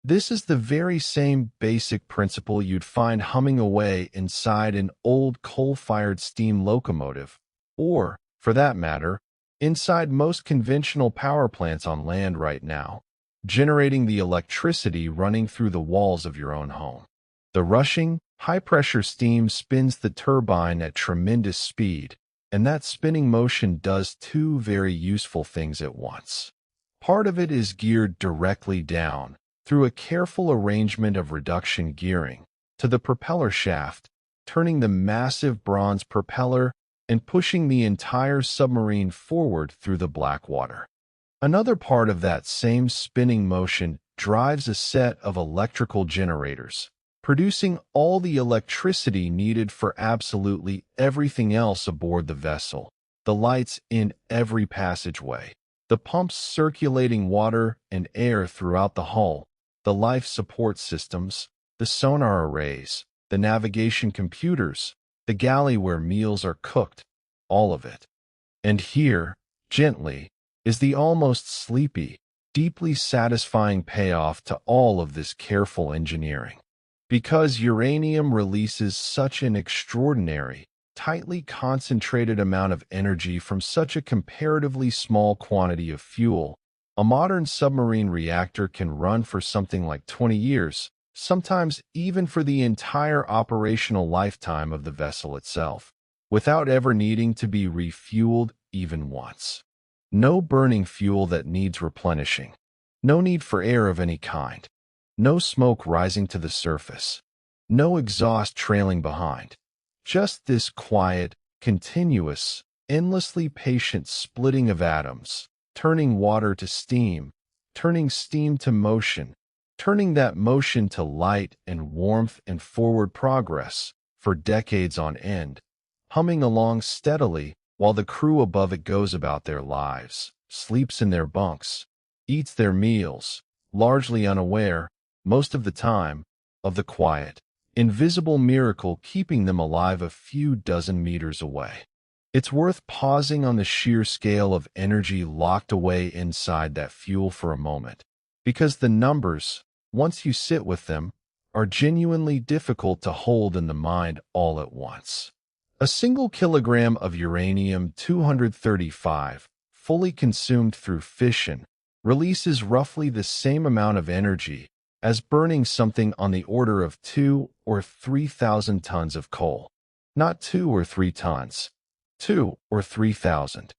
This is the very same basic principle you'd find humming away inside an old coal-fired steam locomotive, or, for that matter, inside most conventional power plants on land right now, generating the electricity running through the walls of your own home. The rushing, high-pressure steam spins the turbine at tremendous speed, and that spinning motion does two very useful things at once. Part of it is geared directly down, through a careful arrangement of reduction gearing, to the propeller shaft, turning the massive bronze propeller and pushing the entire submarine forward through the black water. Another part of that same spinning motion drives a set of electrical generators, producing all the electricity needed for absolutely everything else aboard the vessel, the lights in every passageway, the pumps circulating water and air throughout the hull, the life support systems, the sonar arrays, the navigation computers, the galley where meals are cooked, all of it. And here, gently, is the almost sleepy, deeply satisfying payoff to all of this careful engineering. Because uranium releases such an extraordinary, tightly concentrated amount of energy from such a comparatively small quantity of fuel, a modern submarine reactor can run for something like 20 years, sometimes even for the entire operational lifetime of the vessel itself, without ever needing to be refueled even once. No burning fuel that needs replenishing. No need for air of any kind. No smoke rising to the surface. No exhaust trailing behind. Just this quiet, continuous, endlessly patient splitting of atoms, turning water to steam, turning steam to motion, turning that motion to light and warmth and forward progress for decades on end, humming along steadily while the crew above it goes about their lives, sleeps in their bunks, eats their meals, largely unaware, most of the time, of the quiet, invisible miracle keeping them alive a few dozen meters away. It's worth pausing on the sheer scale of energy locked away inside that fuel for a moment, because the numbers, once you sit with them, are genuinely difficult to hold in the mind all at once. A single kilogram of uranium-235, fully consumed through fission, releases roughly the same amount of energy as burning something on the order of 2 or 3,000 tons of coal. Not 2 or 3 tons, 2 or 3,000.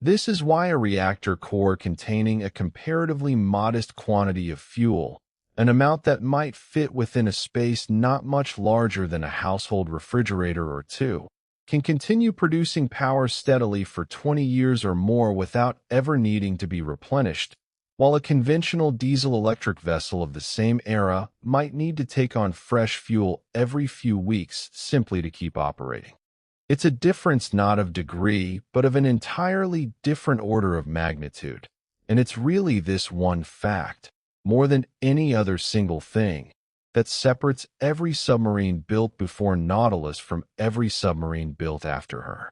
This is why a reactor core containing a comparatively modest quantity of fuel, an amount that might fit within a space not much larger than a household refrigerator or two, can continue producing power steadily for 20 years or more without ever needing to be replenished, while a conventional diesel-electric vessel of the same era might need to take on fresh fuel every few weeks simply to keep operating. It's a difference not of degree, but of an entirely different order of magnitude. And it's really this one fact, more than any other single thing, that separates every submarine built before Nautilus from every submarine built after her.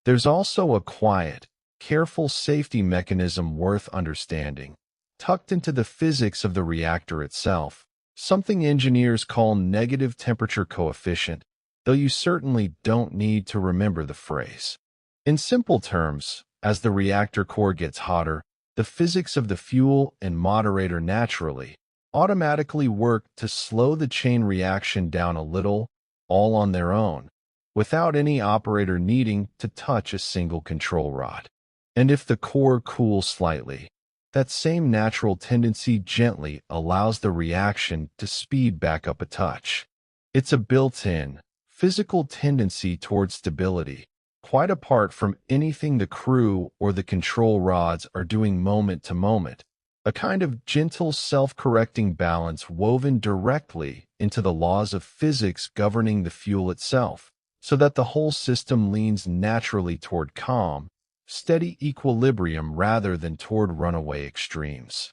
There's also a quiet, careful safety mechanism worth understanding, tucked into the physics of the reactor itself, something engineers call negative temperature coefficient, though you certainly don't need to remember the phrase. In simple terms, as the reactor core gets hotter, the physics of the fuel and moderator naturally, automatically work to slow the chain reaction down a little, all on their own, without any operator needing to touch a single control rod. And if the core cools slightly, that same natural tendency gently allows the reaction to speed back up a touch. It's a built-in, physical tendency toward stability, quite apart from anything the crew or the control rods are doing moment to moment, a kind of gentle self-correcting balance woven directly into the laws of physics governing the fuel itself, so that the whole system leans naturally toward calm, steady equilibrium rather than toward runaway extremes.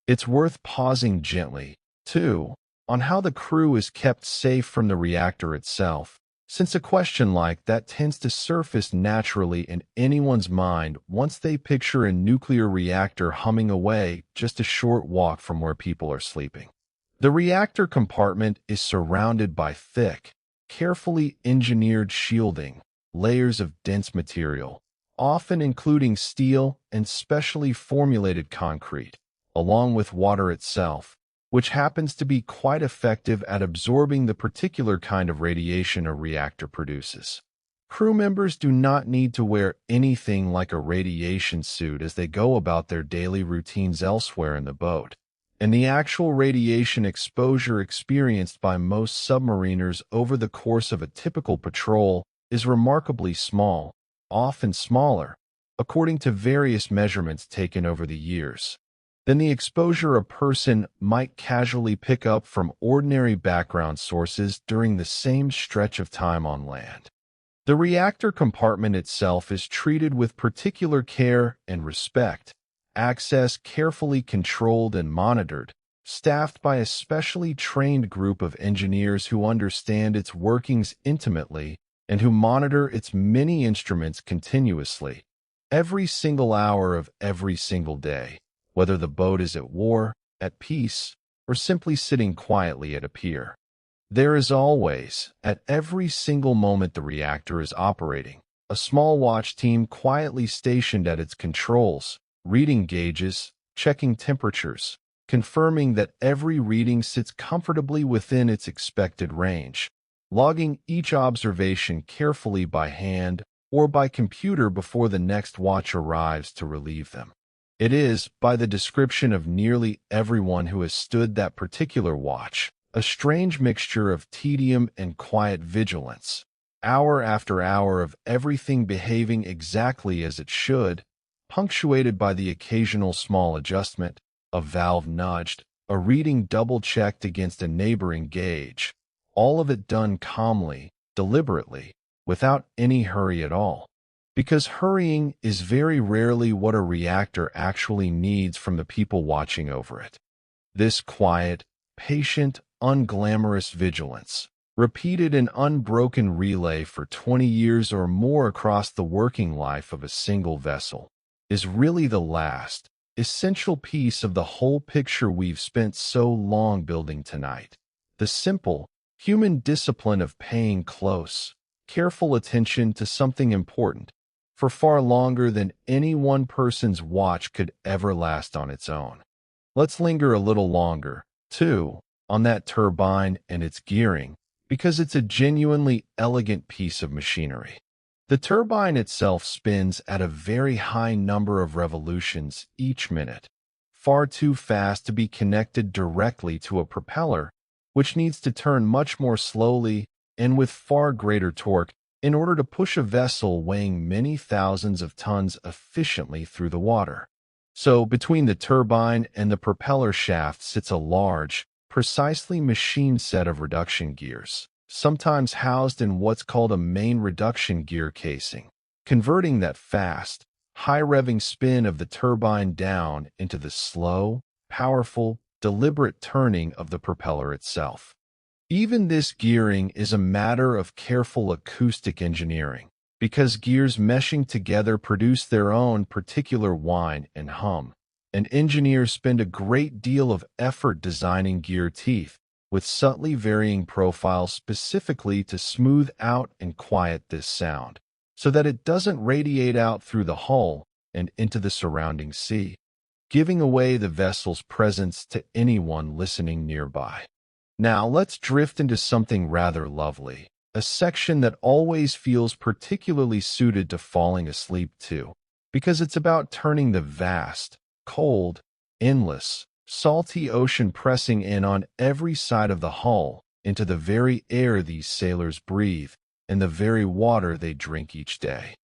It's worth pausing gently, too, on how the crew is kept safe from the reactor itself, since a question like that tends to surface naturally in anyone's mind once they picture a nuclear reactor humming away just a short walk from where people are sleeping. The reactor compartment is surrounded by thick, carefully engineered shielding, layers of dense material, often including steel and specially formulated concrete, along with water itself, which happens to be quite effective at absorbing the particular kind of radiation a reactor produces. Crew members do not need to wear anything like a radiation suit as they go about their daily routines elsewhere in the boat, and the actual radiation exposure experienced by most submariners over the course of a typical patrol is remarkably small, often smaller, according to various measurements taken over the years, than the exposure a person might casually pick up from ordinary background sources during the same stretch of time on land. The reactor compartment itself is treated with particular care and respect, access carefully controlled and monitored, staffed by a specially trained group of engineers who understand its workings intimately and who monitor its many instruments continuously, every single hour of every single day, whether the boat is at war, at peace, or simply sitting quietly at a pier. There is always, at every single moment the reactor is operating, a small watch team quietly stationed at its controls, reading gauges, checking temperatures, confirming that every reading sits comfortably within its expected range, logging each observation carefully by hand or by computer before the next watch arrives to relieve them. It is, by the description of nearly everyone who has stood that particular watch, a strange mixture of tedium and quiet vigilance, hour after hour of everything behaving exactly as it should, punctuated by the occasional small adjustment, a valve nudged, a reading double-checked against a neighboring gauge, all of it done calmly, deliberately, without any hurry at all. Because hurrying is very rarely what a reactor actually needs from the people watching over it. This quiet, patient, unglamorous vigilance, repeated in unbroken relay for 20 years or more across the working life of a single vessel, is really the last, essential piece of the whole picture we've spent so long building tonight. The simple, human discipline of paying close, careful attention to something important, for far longer than any one person's watch could ever last on its own. Let's linger a little longer, too, on that turbine and its gearing, because it's a genuinely elegant piece of machinery. The turbine itself spins at a very high number of revolutions each minute, far too fast to be connected directly to a propeller, which needs to turn much more slowly and with far greater torque in order to push a vessel weighing many thousands of tons efficiently through the water. So, between the turbine and the propeller shaft sits a large, precisely machined set of reduction gears, sometimes housed in what's called a main reduction gear casing, converting that fast, high-revving spin of the turbine down into the slow, powerful, deliberate turning of the propeller itself. Even this gearing is a matter of careful acoustic engineering, because gears meshing together produce their own particular whine and hum, and engineers spend a great deal of effort designing gear teeth with subtly varying profiles specifically to smooth out and quiet this sound, so that it doesn't radiate out through the hull and into the surrounding sea, giving away the vessel's presence to anyone listening nearby. Now let's drift into something rather lovely, a section that always feels particularly suited to falling asleep to, because it's about turning the vast, cold, endless, salty ocean pressing in on every side of the hull into the very air these sailors breathe and the very water they drink each day.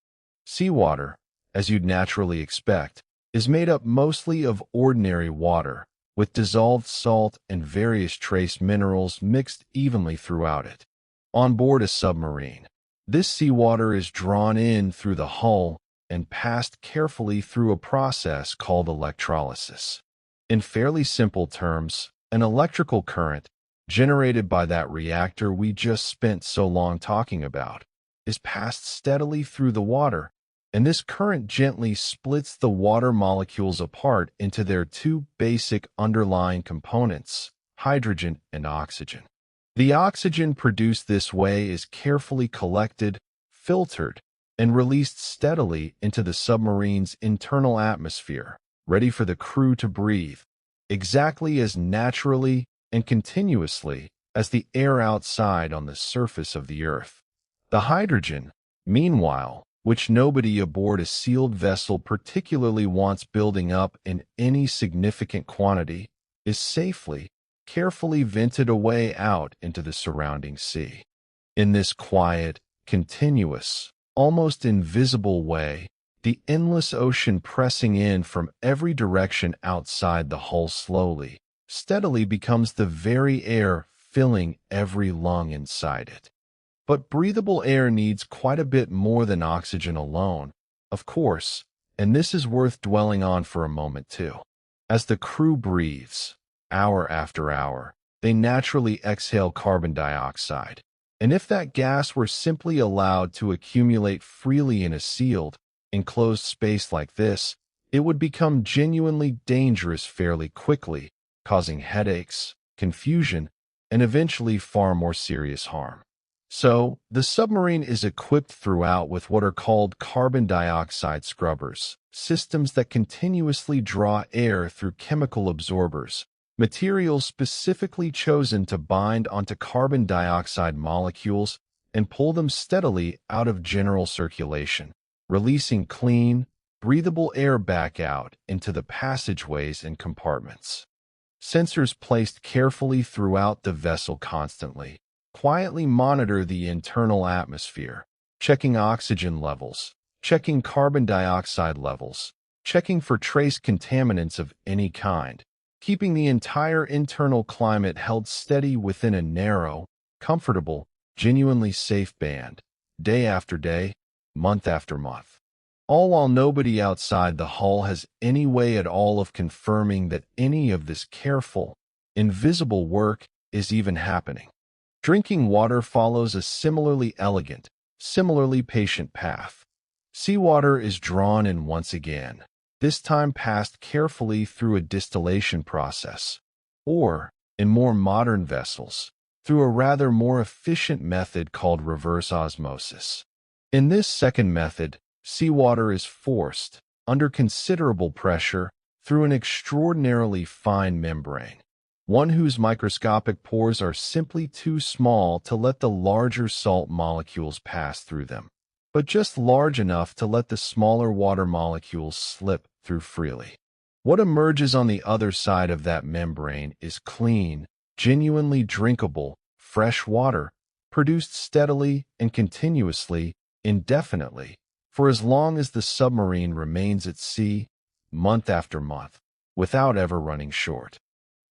Seawater, as you'd naturally expect, is made up mostly of ordinary water, with dissolved salt and various trace minerals mixed evenly throughout it. On board a submarine, this seawater is drawn in through the hull and passed carefully through a process called electrolysis. In fairly simple terms, an electrical current, generated by that reactor we just spent so long talking about, is passed steadily through the water, and this current gently splits the water molecules apart into their two basic underlying components, hydrogen and oxygen. The oxygen produced this way is carefully collected, filtered, and released steadily into the submarine's internal atmosphere, ready for the crew to breathe, exactly as naturally and continuously as the air outside on the surface of the Earth. The hydrogen, meanwhile, which nobody aboard a sealed vessel particularly wants building up in any significant quantity, is safely, carefully vented away out into the surrounding sea. In this quiet, continuous, almost invisible way, the endless ocean pressing in from every direction outside the hull slowly, steadily becomes the very air filling every lung inside it. But breathable air needs quite a bit more than oxygen alone, of course, and this is worth dwelling on for a moment too. As the crew breathes, hour after hour, they naturally exhale carbon dioxide, and if that gas were simply allowed to accumulate freely in a sealed, enclosed space like this, it would become genuinely dangerous fairly quickly, causing headaches, confusion, and eventually far more serious harm. So, the submarine is equipped throughout with what are called carbon dioxide scrubbers, systems that continuously draw air through chemical absorbers, materials specifically chosen to bind onto carbon dioxide molecules and pull them steadily out of general circulation, releasing clean, breathable air back out into the passageways and compartments. Sensors placed carefully throughout the vessel constantly quietly monitor the internal atmosphere, checking oxygen levels, checking carbon dioxide levels, checking for trace contaminants of any kind, keeping the entire internal climate held steady within a narrow, comfortable, genuinely safe band, day after day, month after month. All while nobody outside the hull has any way at all of confirming that any of this careful, invisible work is even happening. Drinking water follows a similarly elegant, similarly patient path. Seawater is drawn in once again, this time passed carefully through a distillation process, or, in more modern vessels, through a rather more efficient method called reverse osmosis. In this second method, seawater is forced, under considerable pressure, through an extraordinarily fine membrane, one whose microscopic pores are simply too small to let the larger salt molecules pass through them, but just large enough to let the smaller water molecules slip through freely. What emerges on the other side of that membrane is clean, genuinely drinkable, fresh water, produced steadily and continuously, indefinitely, for as long as the submarine remains at sea, month after month, without ever running short.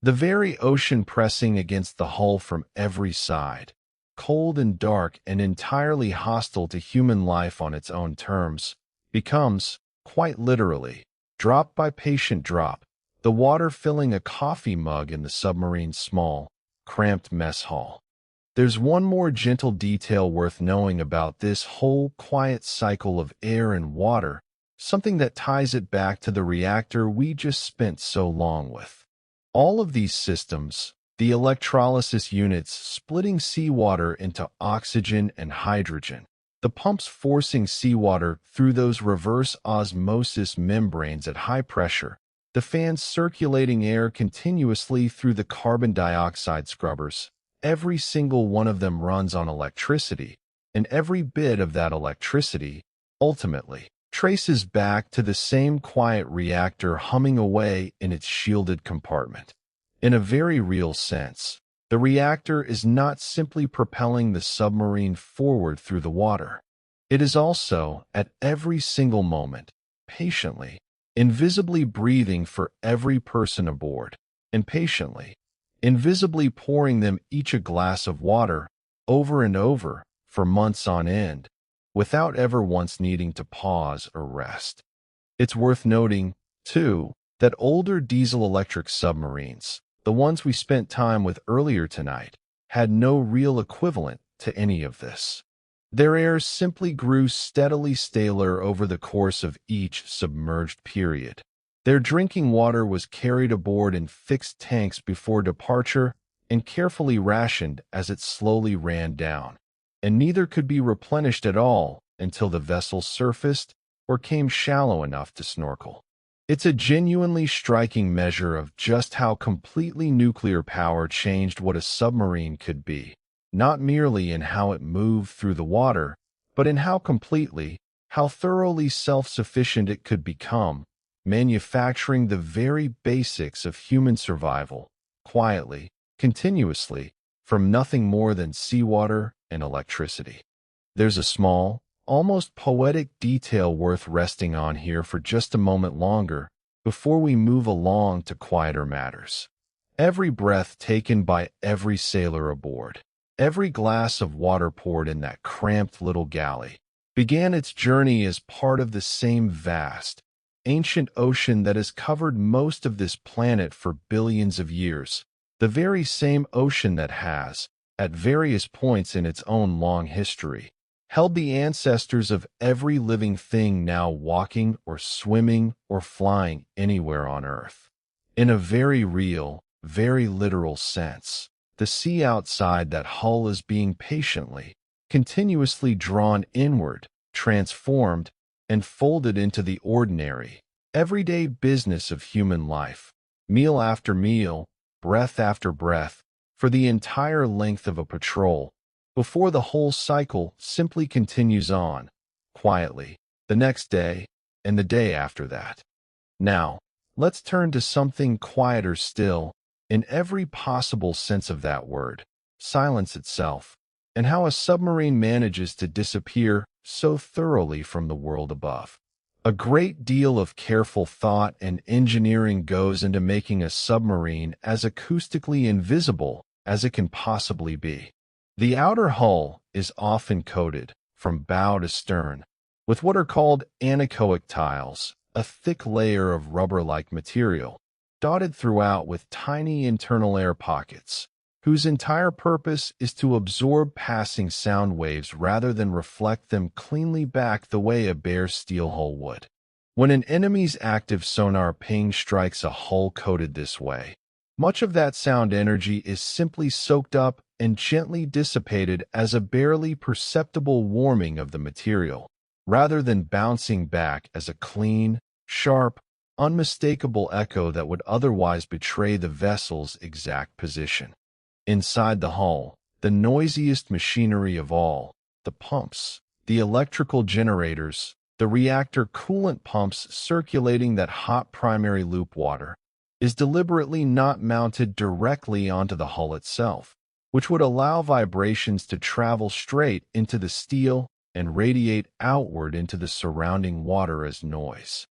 The very ocean pressing against the hull from every side, cold and dark and entirely hostile to human life on its own terms, becomes, quite literally, drop by patient drop, the water filling a coffee mug in the submarine's small, cramped mess hall. There's one more gentle detail worth knowing about this whole quiet cycle of air and water, something that ties it back to the reactor we just spent so long with. All of these systems, the electrolysis units splitting seawater into oxygen and hydrogen, the pumps forcing seawater through those reverse osmosis membranes at high pressure, the fans circulating air continuously through the carbon dioxide scrubbers, every single one of them runs on electricity, and every bit of that electricity, ultimately, traces back to the same quiet reactor humming away in its shielded compartment. In a very real sense, the reactor is not simply propelling the submarine forward through the water. It is also, at every single moment, patiently, invisibly breathing for every person aboard, and patiently, invisibly pouring them each a glass of water, over and over, for months on end, without ever once needing to pause or rest. It's worth noting, too, that older diesel-electric submarines, the ones we spent time with earlier tonight, had no real equivalent to any of this. Their air simply grew steadily staler over the course of each submerged period. Their drinking water was carried aboard in fixed tanks before departure and carefully rationed as it slowly ran down, and neither could be replenished at all until the vessel surfaced or came shallow enough to snorkel. It's a genuinely striking measure of just how completely nuclear power changed what a submarine could be, not merely in how it moved through the water, but in how completely, how thoroughly self-sufficient it could become, manufacturing the very basics of human survival, quietly, continuously, from nothing more than seawater and electricity. There's a small, almost poetic detail worth resting on here for just a moment longer before we move along to quieter matters. Every breath taken by every sailor aboard, every glass of water poured in that cramped little galley, began its journey as part of the same vast, ancient ocean that has covered most of this planet for billions of years, the very same ocean that has, at various points in its own long history, held the ancestors of every living thing now walking or swimming or flying anywhere on Earth. In a very real, very literal sense, the sea outside that hull is being patiently, continuously drawn inward, transformed, and folded into the ordinary, everyday business of human life, meal after meal, breath after breath, for the entire length of a patrol, before the whole cycle simply continues on, quietly, the next day, and the day after that. Now, let's turn to something quieter still, in every possible sense of that word, silence itself, and how a submarine manages to disappear so thoroughly from the world above. A great deal of careful thought and engineering goes into making a submarine as acoustically invisible as it can possibly be. The outer hull is often coated, from bow to stern, with what are called anechoic tiles, a thick layer of rubber-like material, dotted throughout with tiny internal air pockets, whose entire purpose is to absorb passing sound waves rather than reflect them cleanly back the way a bare steel hull would. When an enemy's active sonar ping strikes a hull coated this way, much of that sound energy is simply soaked up and gently dissipated as a barely perceptible warming of the material, rather than bouncing back as a clean, sharp, unmistakable echo that would otherwise betray the vessel's exact position. Inside the hull, the noisiest machinery of all, the pumps, the electrical generators, the reactor coolant pumps circulating that hot primary loop water, is deliberately not mounted directly onto the hull itself, which would allow vibrations to travel straight into the steel and radiate outward into the surrounding water as noise.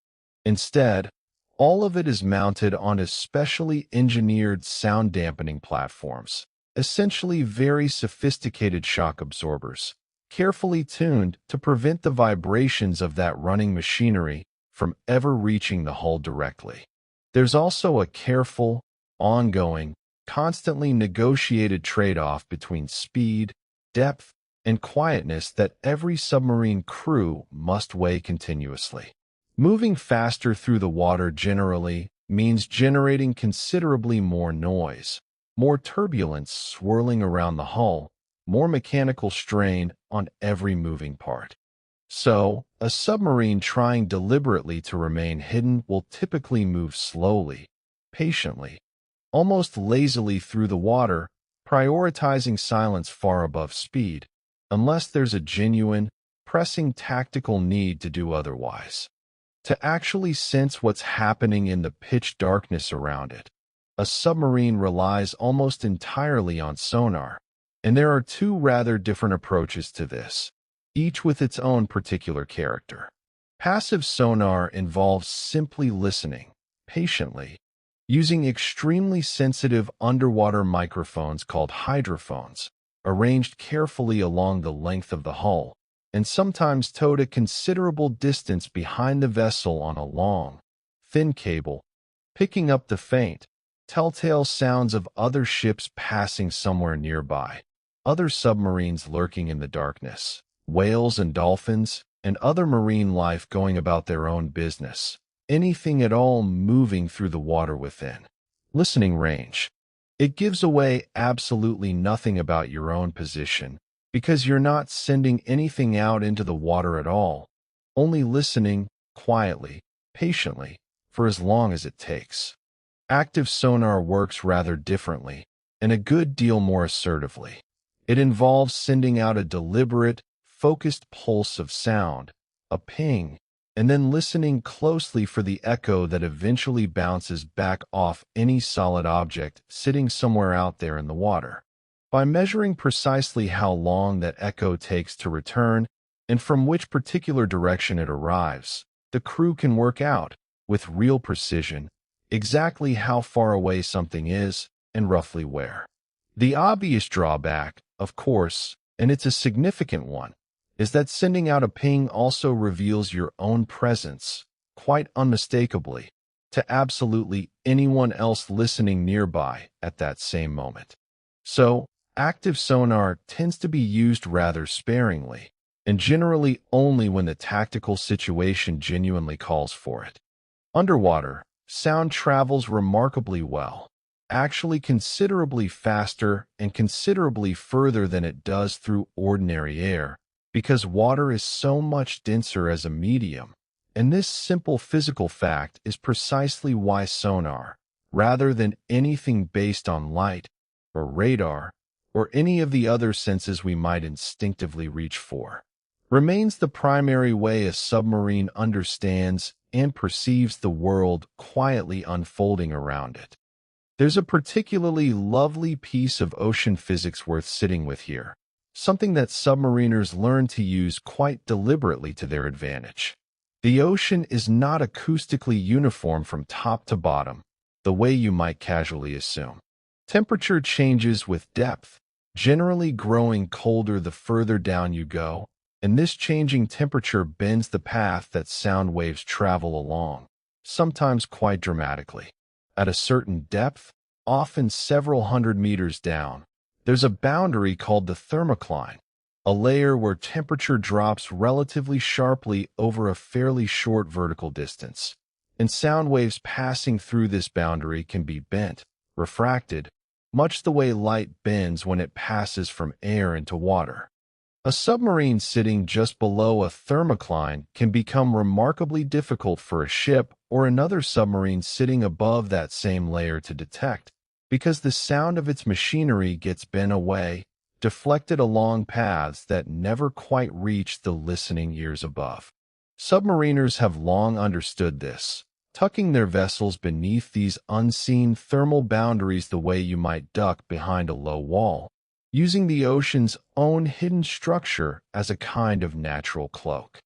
Instead, all of it is mounted onto specially engineered sound dampening platforms, essentially very sophisticated shock absorbers, carefully tuned to prevent the vibrations of that running machinery from ever reaching the hull directly. There's also a careful, ongoing, constantly negotiated trade-off between speed, depth, and quietness that every submarine crew must weigh continuously. Moving faster through the water generally means generating considerably more noise, more turbulence swirling around the hull, more mechanical strain on every moving part. So, a submarine trying deliberately to remain hidden will typically move slowly, patiently, almost lazily through the water, prioritizing silence far above speed, unless there's a genuine, pressing tactical need to do otherwise. To actually sense what's happening in the pitch darkness around it, a submarine relies almost entirely on sonar, and there are two rather different approaches to this, each with its own particular character. Passive sonar involves simply listening, patiently, using extremely sensitive underwater microphones called hydrophones, arranged carefully along the length of the hull, and sometimes towed a considerable distance behind the vessel on a long, thin cable, picking up the faint, telltale sounds of other ships passing somewhere nearby, other submarines lurking in the darkness, whales and dolphins, and other marine life going about their own business, anything at all moving through the water within. Listening range. It gives away absolutely nothing about your own position, because you're not sending anything out into the water at all, only listening, quietly, patiently, for as long as it takes. Active sonar works rather differently, and a good deal more assertively. It involves sending out a deliberate, focused pulse of sound, a ping, and then listening closely for the echo that eventually bounces back off any solid object sitting somewhere out there in the water. By measuring precisely how long that echo takes to return and from which particular direction it arrives, the crew can work out, with real precision, exactly how far away something is and roughly where. The obvious drawback, of course, and it's a significant one, is that sending out a ping also reveals your own presence, quite unmistakably, to absolutely anyone else listening nearby at that same moment. So, active sonar tends to be used rather sparingly, and generally only when the tactical situation genuinely calls for it. Underwater, sound travels remarkably well, actually considerably faster and considerably further than it does through ordinary air, because water is so much denser as a medium, and this simple physical fact is precisely why sonar, rather than anything based on light, or radar, or any of the other senses we might instinctively reach for, remains the primary way a submarine understands and perceives the world quietly unfolding around it. There's a particularly lovely piece of ocean physics worth sitting with here, something that submariners learn to use quite deliberately to their advantage. The ocean is not acoustically uniform from top to bottom, the way you might casually assume. Temperature changes with depth, generally growing colder the further down you go, and this changing temperature bends the path that sound waves travel along, sometimes quite dramatically. At a certain depth, often several hundred meters down, there's a boundary called the thermocline, a layer where temperature drops relatively sharply over a fairly short vertical distance, and sound waves passing through this boundary can be bent, refracted, much the way light bends when it passes from air into water. A submarine sitting just below a thermocline can become remarkably difficult for a ship or another submarine sitting above that same layer to detect, because the sound of its machinery gets bent away, deflected along paths that never quite reach the listening ears above. Submariners have long understood this, tucking their vessels beneath these unseen thermal boundaries the way you might duck behind a low wall, using the ocean's own hidden structure as a kind of natural cloak.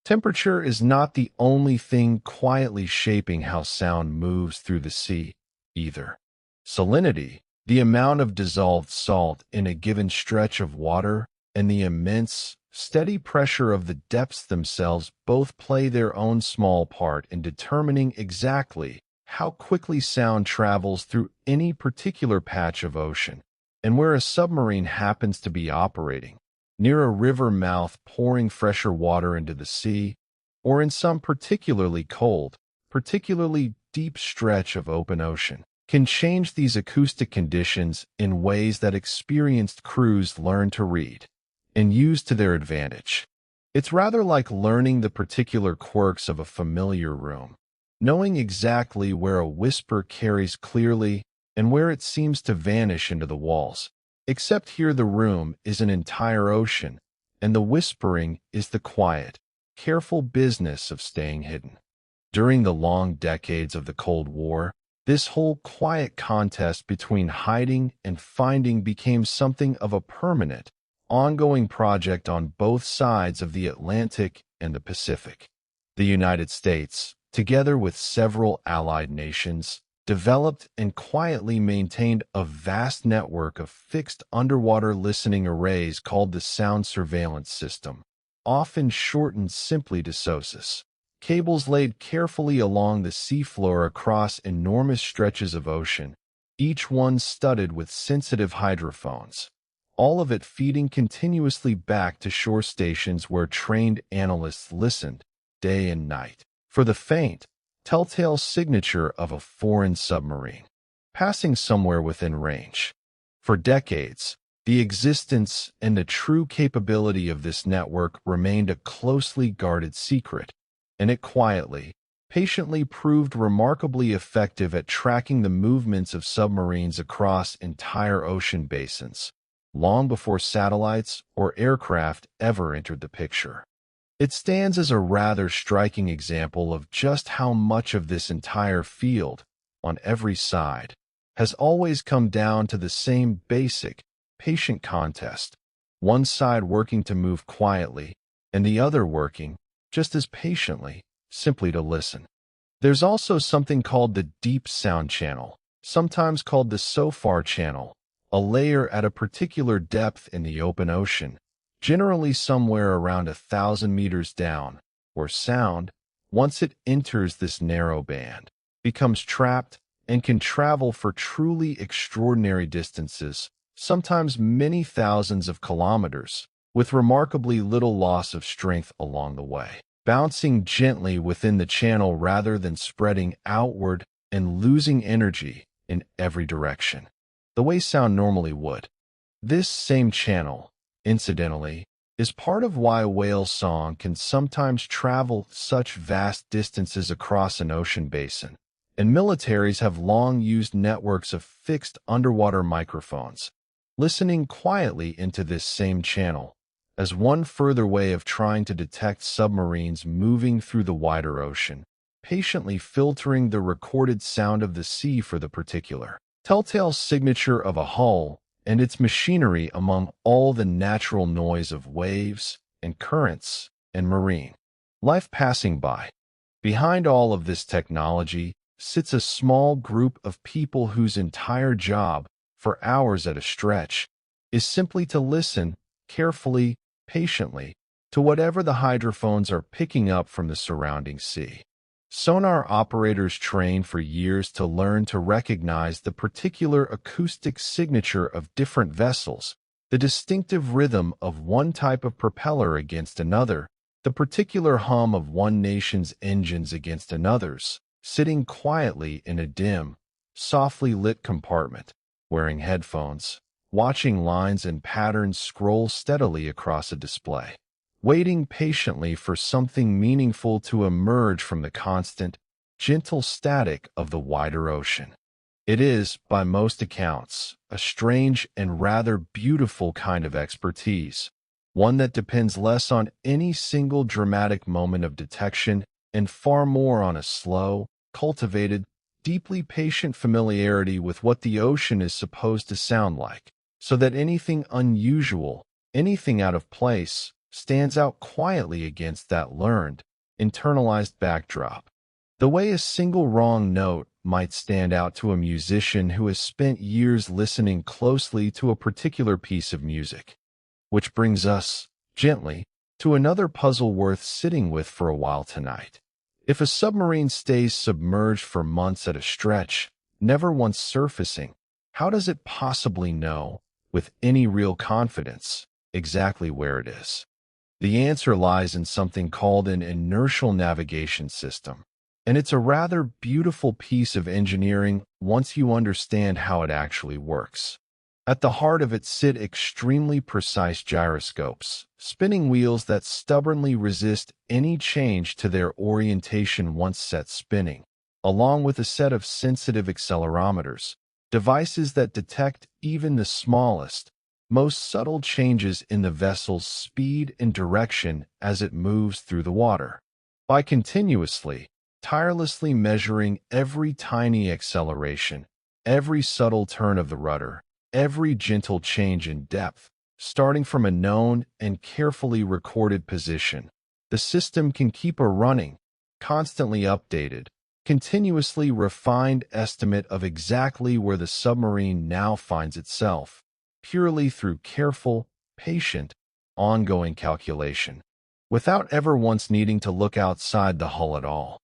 Temperature is not the only thing quietly shaping how sound moves through the sea, either. Salinity, the amount of dissolved salt in a given stretch of water, and the immense, steady pressure of the depths themselves both play their own small part in determining exactly how quickly sound travels through any particular patch of ocean, and where a submarine happens to be operating, near a river mouth pouring fresher water into the sea, or in some particularly cold, particularly deep stretch of open ocean, can change these acoustic conditions in ways that experienced crews learn to read and use to their advantage. It's rather like learning the particular quirks of a familiar room, knowing exactly where a whisper carries clearly and where it seems to vanish into the walls. Except here the room is an entire ocean, and the whispering is the quiet, careful business of staying hidden. During the long decades of the Cold War, this whole quiet contest between hiding and finding became something of a permanent, ongoing project on both sides of the Atlantic and the Pacific. The United States, together with several allied nations, developed and quietly maintained a vast network of fixed underwater listening arrays called the Sound Surveillance System, often shortened simply to SOSUS. Cables laid carefully along the seafloor across enormous stretches of ocean, each one studded with sensitive hydrophones, all of it feeding continuously back to shore stations where trained analysts listened, day and night, for the faint, telltale signature of a foreign submarine passing somewhere within range. For decades, the existence and the true capability of this network remained a closely guarded secret, and it quietly, patiently proved remarkably effective at tracking the movements of submarines across entire ocean basins, long before satellites or aircraft ever entered the picture. It stands as a rather striking example of just how much of this entire field, on every side, has always come down to the same basic, patient contest, one side working to move quietly, and the other working, just as patiently, simply to listen. There's also something called the deep sound channel, sometimes called the SOFAR channel, a layer at a particular depth in the open ocean, generally somewhere around 1,000 meters down, where sound, once it enters this narrow band, becomes trapped and can travel for truly extraordinary distances, sometimes many thousands of kilometers, with remarkably little loss of strength along the way, bouncing gently within the channel rather than spreading outward and losing energy in every direction, the way sound normally would. This same channel, incidentally, is part of why whale song can sometimes travel such vast distances across an ocean basin, and militaries have long used networks of fixed underwater microphones, listening quietly into this same channel, as one further way of trying to detect submarines moving through the wider ocean, patiently filtering the recorded sound of the sea for the particular telltale signature of a hull and its machinery among all the natural noise of waves and currents and marine life passing by. Behind all of this technology sits a small group of people whose entire job, for hours at a stretch, is simply to listen carefully, patiently, to whatever the hydrophones are picking up from the surrounding sea. Sonar operators train for years to learn to recognize the particular acoustic signature of different vessels, the distinctive rhythm of one type of propeller against another, the particular hum of one nation's engines against another's, sitting quietly in a dim, softly lit compartment, wearing headphones, watching lines and patterns scroll steadily across a display, waiting patiently for something meaningful to emerge from the constant, gentle static of the wider ocean. It is, by most accounts, a strange and rather beautiful kind of expertise, one that depends less on any single dramatic moment of detection and far more on a slow, cultivated, deeply patient familiarity with what the ocean is supposed to sound like, so that anything unusual, anything out of place, stands out quietly against that learned, internalized backdrop. The way a single wrong note might stand out to a musician who has spent years listening closely to a particular piece of music. Which brings us, gently, to another puzzle worth sitting with for a while tonight. If a submarine stays submerged for months at a stretch, never once surfacing, how does it possibly know, with any real confidence, exactly where it is? The answer lies in something called an inertial navigation system, and it's a rather beautiful piece of engineering once you understand how it actually works. At the heart of it sit extremely precise gyroscopes, spinning wheels that stubbornly resist any change to their orientation once set spinning, along with a set of sensitive accelerometers, devices that detect even the smallest, most subtle changes in the vessel's speed and direction as it moves through the water. By continuously, tirelessly measuring every tiny acceleration, every subtle turn of the rudder, every gentle change in depth, starting from a known and carefully recorded position, the system can keep a running, constantly updated, continuously refined estimate of exactly where the submarine now finds itself, purely through careful, patient, ongoing calculation, without ever once needing to look outside the hull at all.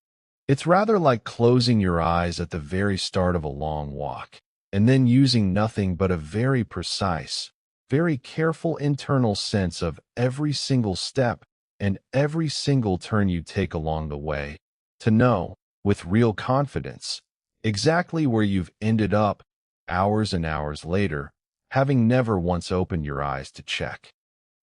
It's rather like closing your eyes at the very start of a long walk, and then using nothing but a very precise, very careful internal sense of every single step and every single turn you take along the way, to know, with real confidence, exactly where you've ended up hours and hours later, having never once opened your eyes to check.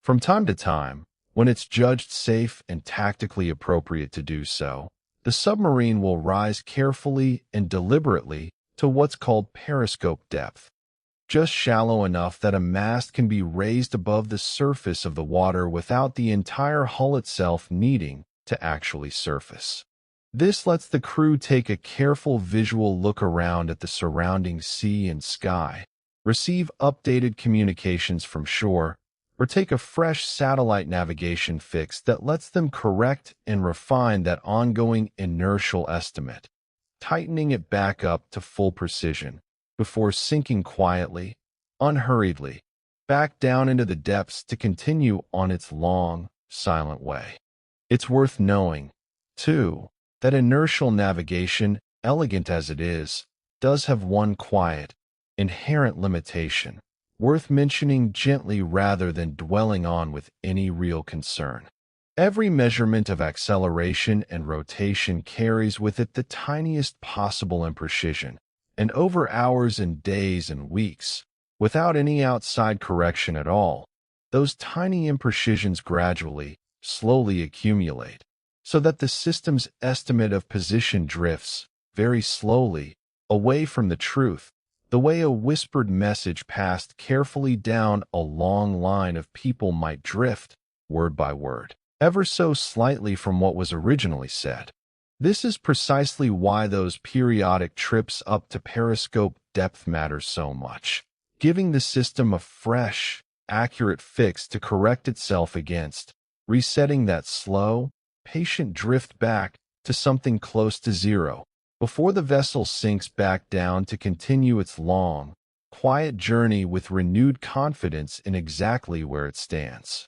From time to time, when it's judged safe and tactically appropriate to do so, the submarine will rise carefully and deliberately to what's called periscope depth, just shallow enough that a mast can be raised above the surface of the water without the entire hull itself needing to actually surface. This lets the crew take a careful visual look around at the surrounding sea and sky, receive updated communications from shore, or take a fresh satellite navigation fix that lets them correct and refine that ongoing inertial estimate, tightening it back up to full precision before sinking quietly, unhurriedly, back down into the depths to continue on its long, silent way. It's worth knowing, too, that inertial navigation, elegant as it is, does have one quiet, inherent limitation, worth mentioning gently rather than dwelling on with any real concern. Every measurement of acceleration and rotation carries with it the tiniest possible imprecision, and over hours and days and weeks, without any outside correction at all, those tiny imprecisions gradually, slowly accumulate, so that the system's estimate of position drifts, very slowly, away from the truth, the way a whispered message passed carefully down a long line of people might drift, word by word, ever so slightly from what was originally said. This is precisely why those periodic trips up to periscope depth matter so much, giving the system a fresh, accurate fix to correct itself against, resetting that slow, patient drift back to something close to zero, before the vessel sinks back down to continue its long, quiet journey with renewed confidence in exactly where it stands.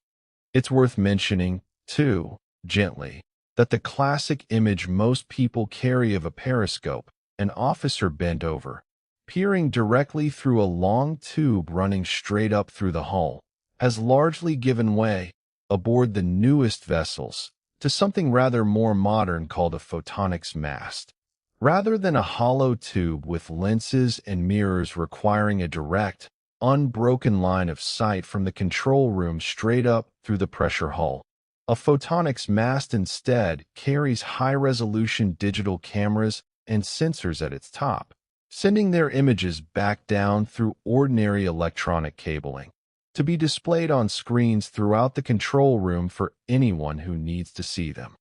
It's worth mentioning, too, gently, that the classic image most people carry of a periscope, an officer bent over, peering directly through a long tube running straight up through the hull, has largely given way, aboard the newest vessels, to something rather more modern called a photonics mast. Rather than a hollow tube with lenses and mirrors requiring a direct, unbroken line of sight from the control room straight up through the pressure hull. A photonics mast instead carries high-resolution digital cameras and sensors at its top, sending their images back down through ordinary electronic cabling, to be displayed on screens throughout the control room for anyone who needs to see them.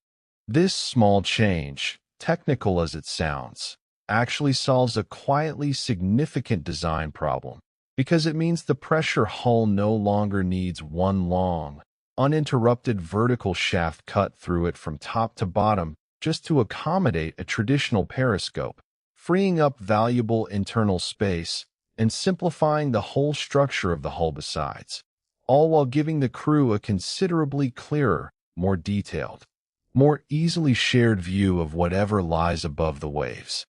This small change, technical as it sounds, actually solves a quietly significant design problem, because it means the pressure hull no longer needs one long, uninterrupted vertical shaft cut through it from top to bottom just to accommodate a traditional periscope, freeing up valuable internal space and simplifying the whole structure of the hull besides, all while giving the crew a considerably clearer, more detailed, more easily shared view of whatever lies above the waves.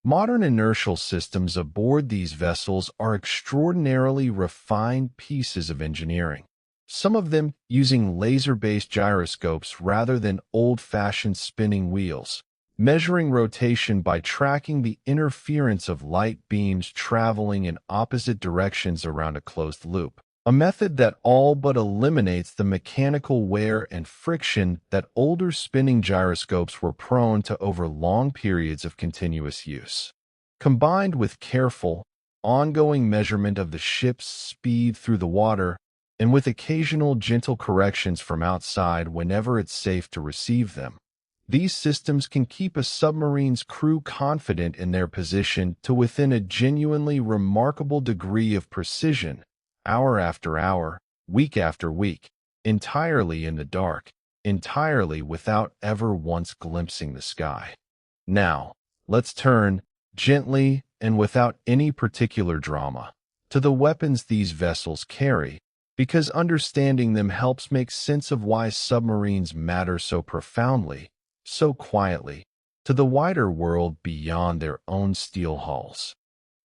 Modern inertial systems aboard these vessels are extraordinarily refined pieces of engineering, some of them using laser-based gyroscopes rather than old-fashioned spinning wheels, measuring rotation by tracking the interference of light beams traveling in opposite directions around a closed loop, a method that all but eliminates the mechanical wear and friction that older spinning gyroscopes were prone to over long periods of continuous use. Combined with careful, ongoing measurement of the ship's speed through the water, and with occasional gentle corrections from outside whenever it's safe to receive them, these systems can keep a submarine's crew confident in their position to within a genuinely remarkable degree of precision, hour after hour, week after week, entirely in the dark, entirely without ever once glimpsing the sky. Now, let's turn, gently and without any particular drama, to the weapons these vessels carry, because understanding them helps make sense of why submarines matter so profoundly, so quietly, to the wider world beyond their own steel hulls.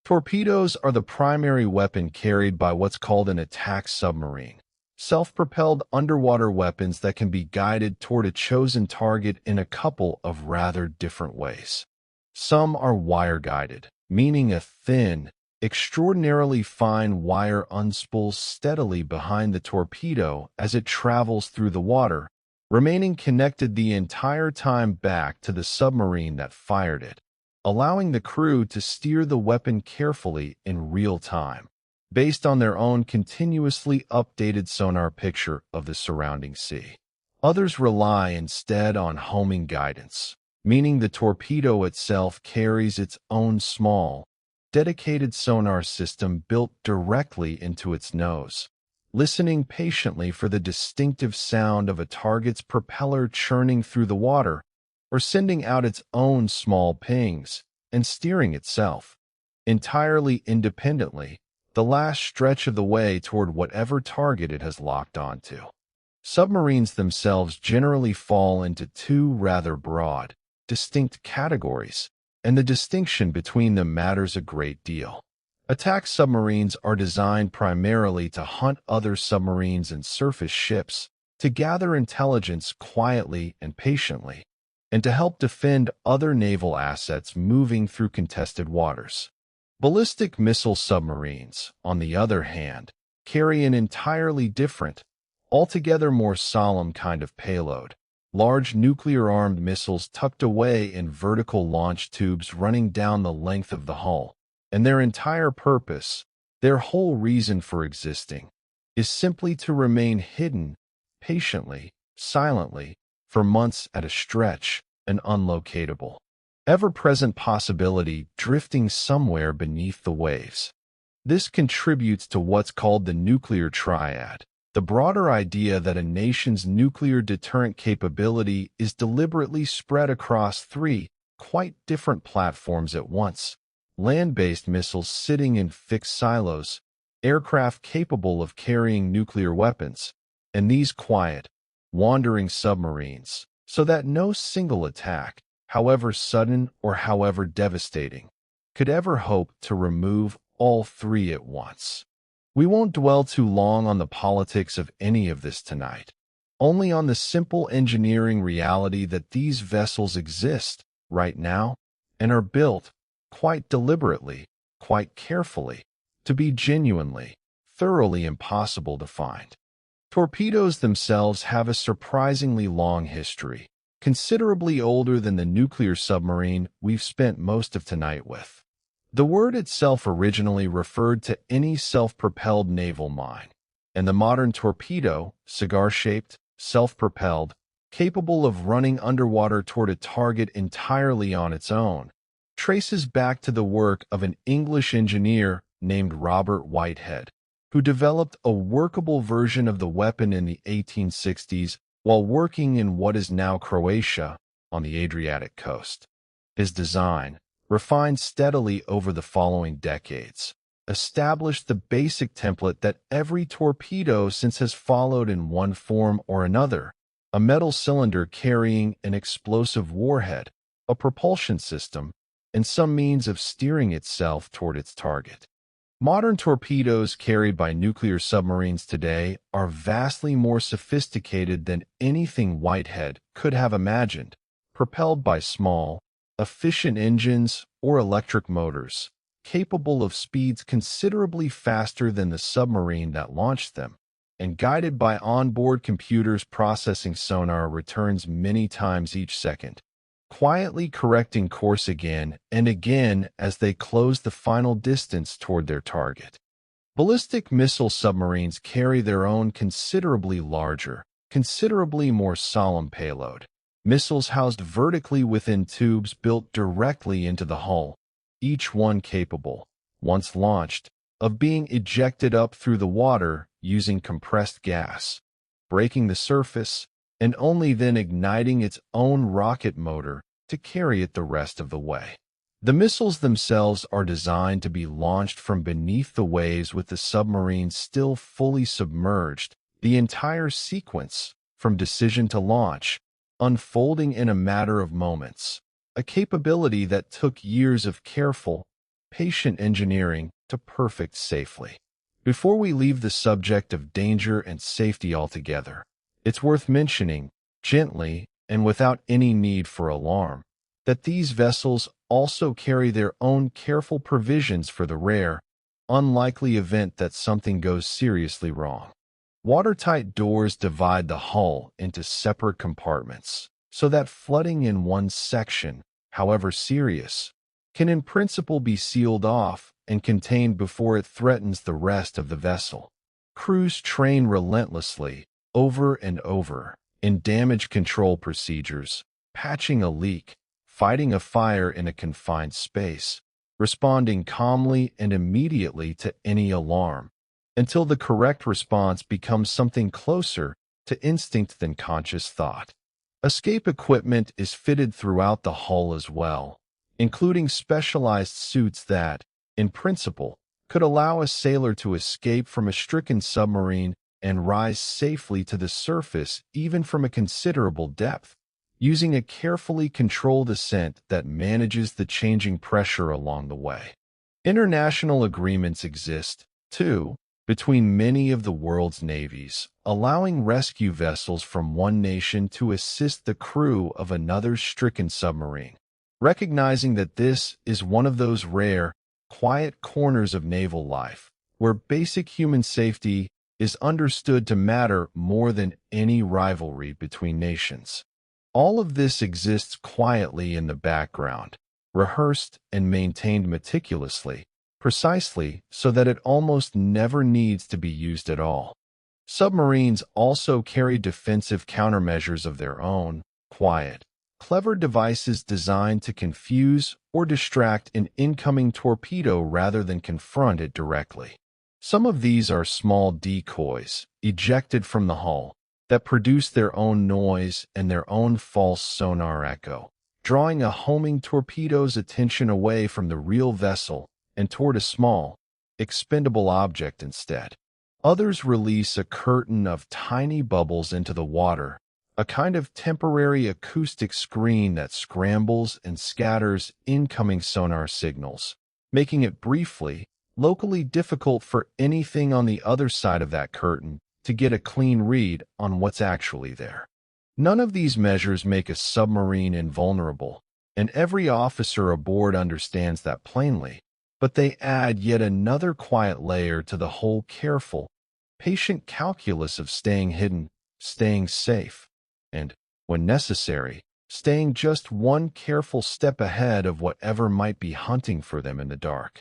Torpedoes are the primary weapon carried by what's called an attack submarine, self-propelled underwater weapons that can be guided toward a chosen target in a couple of rather different ways. Some are wire-guided, meaning a thin, extraordinarily fine wire unspools steadily behind the torpedo as it travels through the water, remaining connected the entire time back to the submarine that fired it, allowing the crew to steer the weapon carefully in real time, based on their own continuously updated sonar picture of the surrounding sea. Others rely instead on homing guidance, meaning the torpedo itself carries its own small, dedicated sonar system built directly into its nose, listening patiently for the distinctive sound of a target's propeller churning through the water, or sending out its own small pings, and steering itself, entirely independently, the last stretch of the way toward whatever target it has locked onto. Submarines themselves generally fall into two rather broad, distinct categories, and the distinction between them matters a great deal. Attack submarines are designed primarily to hunt other submarines and surface ships, to gather intelligence quietly and patiently, and to help defend other naval assets moving through contested waters. Ballistic missile submarines, on the other hand, carry an entirely different, altogether more solemn kind of payload. Large nuclear-armed missiles tucked away in vertical launch tubes running down the length of the hull, and their entire purpose, their whole reason for existing, is simply to remain hidden, patiently, silently, for months at a stretch, an unlocatable, ever-present possibility drifting somewhere beneath the waves. This contributes to what's called the nuclear triad, the broader idea that a nation's nuclear deterrent capability is deliberately spread across three quite different platforms at once: land-based missiles sitting in fixed silos, aircraft capable of carrying nuclear weapons, and these quiet, wandering submarines, so that no single attack, however sudden or however devastating, could ever hope to remove all three at once. We won't dwell too long on the politics of any of this tonight, only on the simple engineering reality that these vessels exist right now and are built, quite deliberately, quite carefully, to be genuinely, thoroughly impossible to find. Torpedoes themselves have a surprisingly long history, considerably older than the nuclear submarine we've spent most of tonight with. The word itself originally referred to any self-propelled naval mine, and the modern torpedo, cigar-shaped, self-propelled, capable of running underwater toward a target entirely on its own, traces back to the work of an English engineer named Robert Whitehead, who developed a workable version of the weapon in the 1860s while working in what is now Croatia on the Adriatic coast. His design, refined steadily over the following decades, established the basic template that every torpedo since has followed in one form or another: a metal cylinder carrying an explosive warhead, a propulsion system, and some means of steering itself toward its target. Modern torpedoes carried by nuclear submarines today are vastly more sophisticated than anything Whitehead could have imagined, propelled by small, efficient engines or electric motors, capable of speeds considerably faster than the submarine that launched them, and guided by onboard computers processing sonar returns many times each second, quietly correcting course again and again as they close the final distance toward their target. Ballistic missile submarines carry their own considerably larger, considerably more solemn payload. Missiles housed vertically within tubes built directly into the hull, each one capable, once launched, of being ejected up through the water using compressed gas, breaking the surface, and only then igniting its own rocket motor to carry it the rest of the way. The missiles themselves are designed to be launched from beneath the waves with the submarine still fully submerged, the entire sequence, from decision to launch, unfolding in a matter of moments, a capability that took years of careful, patient engineering to perfect safely. Before we leave the subject of danger and safety altogether, it's worth mentioning, gently and without any need for alarm, that these vessels also carry their own careful provisions for the rare, unlikely event that something goes seriously wrong. Watertight doors divide the hull into separate compartments, so that flooding in one section, however serious, can in principle be sealed off and contained before it threatens the rest of the vessel. Crews train relentlessly, over and over, in damage control procedures, patching a leak, fighting a fire in a confined space, responding calmly and immediately to any alarm, until the correct response becomes something closer to instinct than conscious thought. Escape equipment is fitted throughout the hull as well, including specialized suits that, in principle, could allow a sailor to escape from a stricken submarine and rise safely to the surface even from a considerable depth, using a carefully controlled ascent that manages the changing pressure along the way. International agreements exist, too, between many of the world's navies, allowing rescue vessels from one nation to assist the crew of another stricken submarine. Recognizing that this is one of those rare, quiet corners of naval life, where basic human safety is understood to matter more than any rivalry between nations. All of this exists quietly in the background, rehearsed and maintained meticulously, precisely so that it almost never needs to be used at all. Submarines also carry defensive countermeasures of their own, quiet, clever devices designed to confuse or distract an incoming torpedo rather than confront it directly. Some of these are small decoys, ejected from the hull, that produce their own noise and their own false sonar echo, drawing a homing torpedo's attention away from the real vessel and toward a small, expendable object instead. Others release a curtain of tiny bubbles into the water, a kind of temporary acoustic screen that scrambles and scatters incoming sonar signals, making it briefly, locally difficult for anything on the other side of that curtain to get a clean read on what's actually there. None of these measures make a submarine invulnerable, and every officer aboard understands that plainly, but they add yet another quiet layer to the whole careful, patient calculus of staying hidden, staying safe, and, when necessary, staying just one careful step ahead of whatever might be hunting for them in the dark.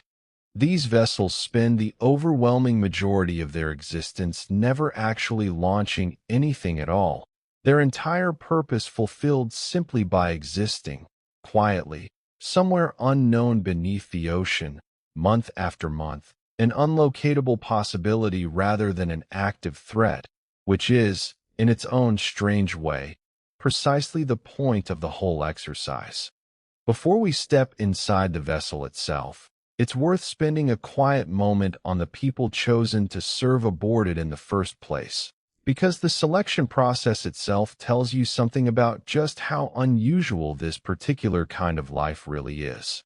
These vessels spend the overwhelming majority of their existence never actually launching anything at all, their entire purpose fulfilled simply by existing, quietly, somewhere unknown beneath the ocean, month after month, an unlocatable possibility rather than an active threat, which is, in its own strange way, precisely the point of the whole exercise. Before we step inside the vessel itself, it's worth spending a quiet moment on the people chosen to serve aboard it in the first place, because the selection process itself tells you something about just how unusual this particular kind of life really is.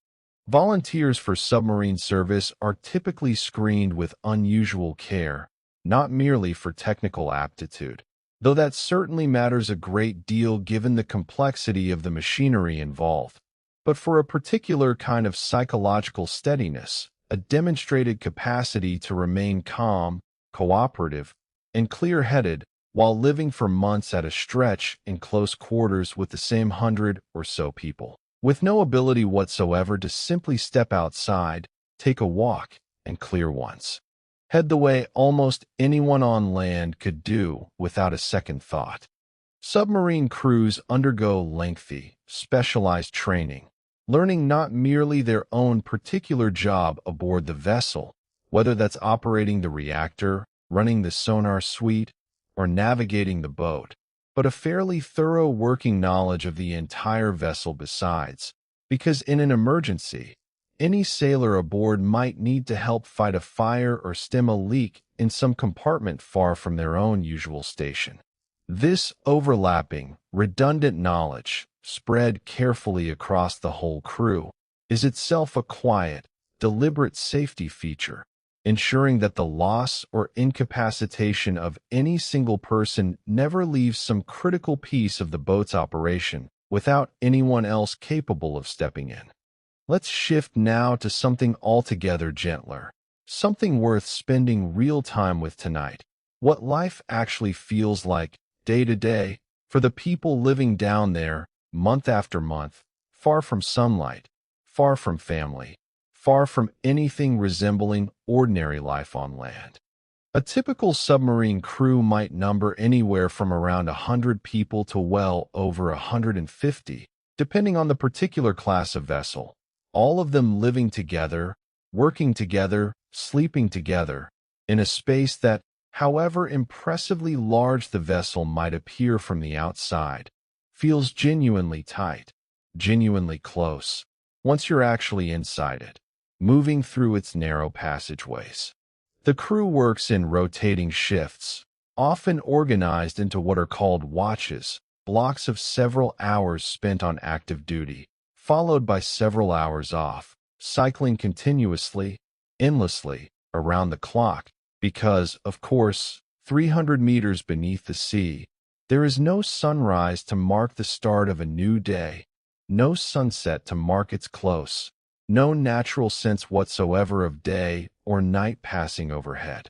Volunteers for submarine service are typically screened with unusual care, not merely for technical aptitude, though that certainly matters a great deal given the complexity of the machinery involved, but for a particular kind of psychological steadiness, a demonstrated capacity to remain calm, cooperative, and clear-headed while living for months at a stretch in close quarters with the same 100 or so people, with no ability whatsoever to simply step outside, take a walk, and clear once. Head the way almost anyone on land could do without a second thought. Submarine crews undergo lengthy, specialized training, learning not merely their own particular job aboard the vessel, whether that's operating the reactor, running the sonar suite, or navigating the boat, but a fairly thorough working knowledge of the entire vessel besides, because in an emergency, any sailor aboard might need to help fight a fire or stem a leak in some compartment far from their own usual station. This overlapping, redundant knowledge, spread carefully across the whole crew, is itself a quiet, deliberate safety feature, ensuring that the loss or incapacitation of any single person never leaves some critical piece of the boat's operation without anyone else capable of stepping in. Let's shift now to something altogether gentler, something worth spending real time with tonight, what life actually feels like, day to day, for the people living down there, month after month, far from sunlight, far from family, far from anything resembling ordinary life on land. A typical submarine crew might number anywhere from around 100 people to well over 150, depending on the particular class of vessel, all of them living together, working together, sleeping together, in a space that, however impressively large the vessel might appear from the outside, feels genuinely tight, genuinely close, once you're actually inside it, moving through its narrow passageways. The crew works in rotating shifts, often organized into what are called watches, blocks of several hours spent on active duty, followed by several hours off, cycling continuously, endlessly, around the clock, because, of course, 300 meters beneath the sea, there is no sunrise to mark the start of a new day, no sunset to mark its close, no natural sense whatsoever of day or night passing overhead.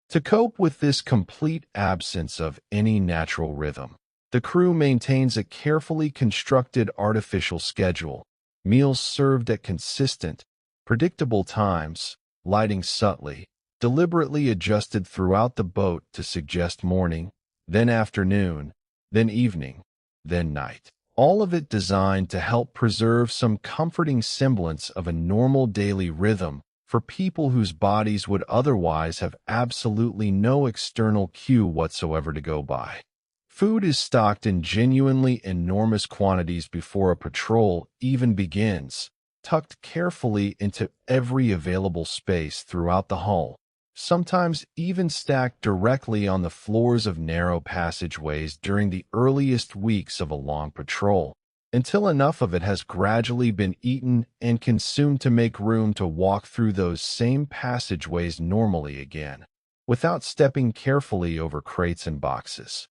To cope with this complete absence of any natural rhythm, the crew maintains a carefully constructed artificial schedule, meals served at consistent, predictable times, lighting subtly, deliberately adjusted throughout the boat to suggest morning, then afternoon, then evening, then night. All of it designed to help preserve some comforting semblance of a normal daily rhythm for people whose bodies would otherwise have absolutely no external cue whatsoever to go by. Food is stocked in genuinely enormous quantities before a patrol even begins, tucked carefully into every available space throughout the hull, sometimes even stacked directly on the floors of narrow passageways during the earliest weeks of a long patrol, until enough of it has gradually been eaten and consumed to make room to walk through those same passageways normally again, without stepping carefully over crates and boxes.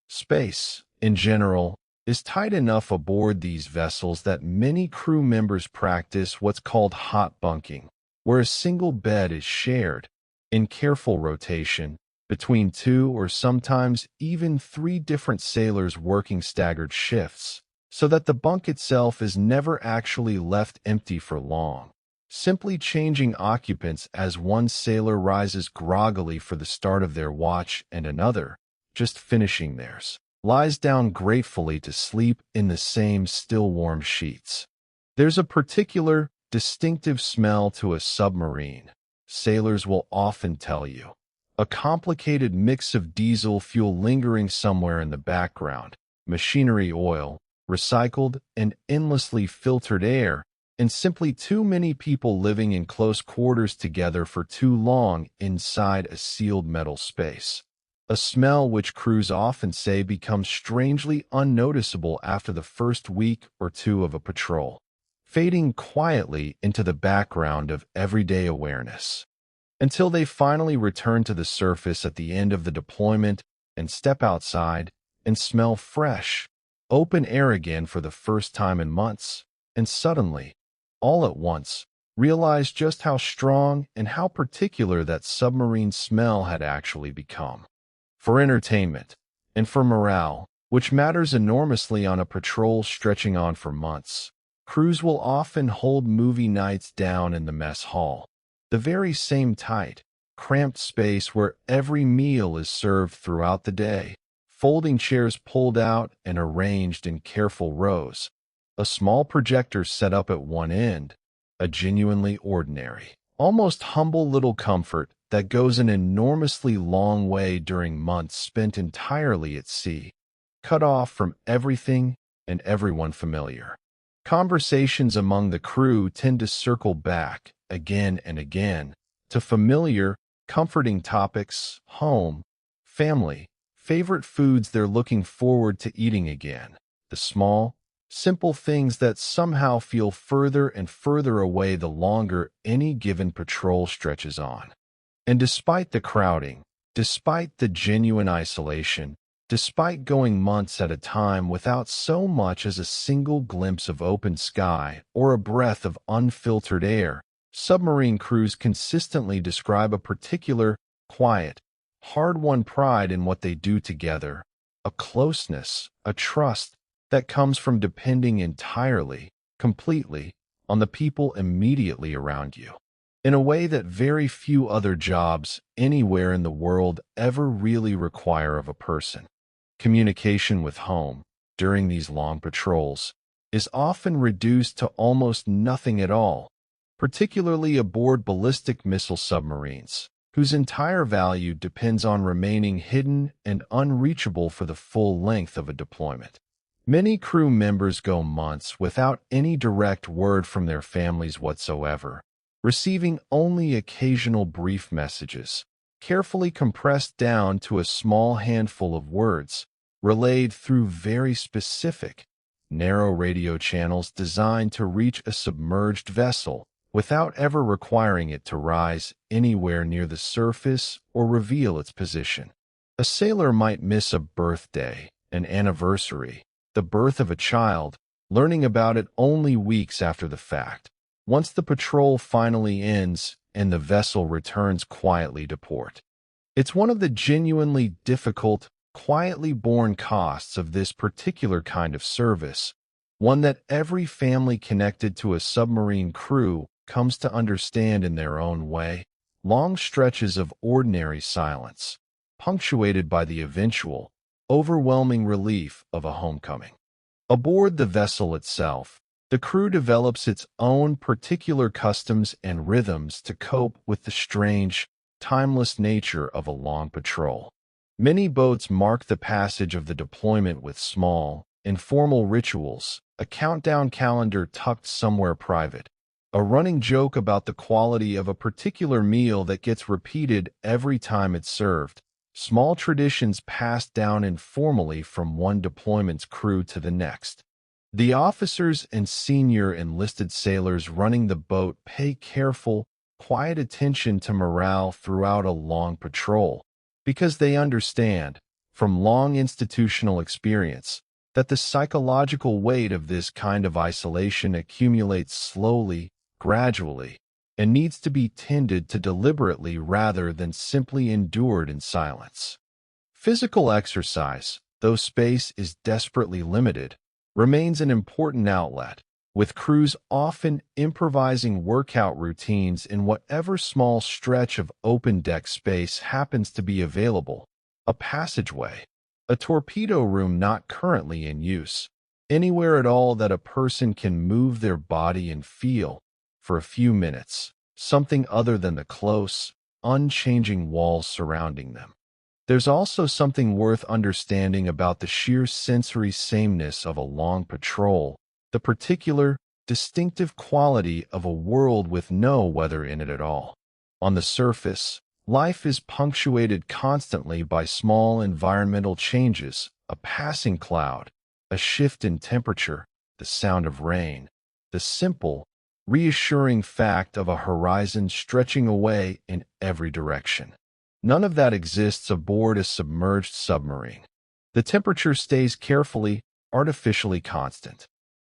Space, in general, is tight enough aboard these vessels that many crew members practice what's called hot bunking, where a single bed is shared, in careful rotation, between two or sometimes even three different sailors working staggered shifts, so that the bunk itself is never actually left empty for long. Simply changing occupants as one sailor rises groggily for the start of their watch and another, just finishing theirs, lies down gratefully to sleep in the same still warm sheets. There's a particular, distinctive smell to a submarine, sailors will often tell you. A complicated mix of diesel fuel lingering somewhere in the background, machinery oil, recycled and endlessly filtered air, and simply too many people living in close quarters together for too long inside a sealed metal space. A smell which crews often say becomes strangely unnoticeable after the first week or two of a patrol, fading quietly into the background of everyday awareness, until they finally return to the surface at the end of the deployment and step outside and smell fresh, open air again for the first time in months, and suddenly, all at once, realize just how strong and how particular that submarine smell had actually become. For entertainment, and for morale, which matters enormously on a patrol stretching on for months, crews will often hold movie nights down in the mess hall, the very same tight, cramped space where every meal is served throughout the day, folding chairs pulled out and arranged in careful rows, a small projector set up at one end, a genuinely ordinary, almost humble little comfort that goes an enormously long way during months spent entirely at sea, cut off from everything and everyone familiar. Conversations among the crew tend to circle back, again and again, to familiar, comforting topics: home, family, favorite foods they're looking forward to eating again, the small, simple things that somehow feel further and further away the longer any given patrol stretches on. And despite the crowding, despite the genuine isolation, despite going months at a time without so much as a single glimpse of open sky or a breath of unfiltered air, submarine crews consistently describe a particular, quiet, hard-won pride in what they do together, a closeness, a trust that comes from depending entirely, completely, on the people immediately around you, in a way that very few other jobs anywhere in the world ever really require of a person. Communication with home, during these long patrols, is often reduced to almost nothing at all, particularly aboard ballistic missile submarines, whose entire value depends on remaining hidden and unreachable for the full length of a deployment. Many crew members go months without any direct word from their families whatsoever, receiving only occasional brief messages, carefully compressed down to a small handful of words, relayed through very specific, narrow radio channels designed to reach a submerged vessel without ever requiring it to rise anywhere near the surface or reveal its position. A sailor might miss a birthday, an anniversary, the birth of a child, learning about it only weeks after the fact, once the patrol finally ends and the vessel returns quietly to port. It's one of the genuinely difficult, quietly borne costs of this particular kind of service, one that every family connected to a submarine crew comes to understand in their own way: long stretches of ordinary silence, punctuated by the eventual, overwhelming relief of a homecoming. Aboard the vessel itself, the crew develops its own particular customs and rhythms to cope with the strange, timeless nature of a long patrol. Many boats mark the passage of the deployment with small, informal rituals, a countdown calendar tucked somewhere private, a running joke about the quality of a particular meal that gets repeated every time it's served, small traditions passed down informally from one deployment's crew to the next. The officers and senior enlisted sailors running the boat pay careful, quiet attention to morale throughout a long patrol, because they understand, from long institutional experience, that the psychological weight of this kind of isolation accumulates slowly, gradually, and needs to be tended to deliberately rather than simply endured in silence. Physical exercise, though space is desperately limited, remains an important outlet, with crews often improvising workout routines in whatever small stretch of open deck space happens to be available: a passageway, a torpedo room not currently in use, anywhere at all that a person can move their body and feel, for a few minutes, something other than the close, unchanging walls surrounding them. There's also something worth understanding about the sheer sensory sameness of a long patrol, the particular, distinctive quality of a world with no weather in it at all. On the surface, life is punctuated constantly by small environmental changes: a passing cloud, a shift in temperature, the sound of rain, the simple, reassuring fact of a horizon stretching away in every direction. None of that exists aboard a submerged submarine. The temperature stays carefully, artificially constant.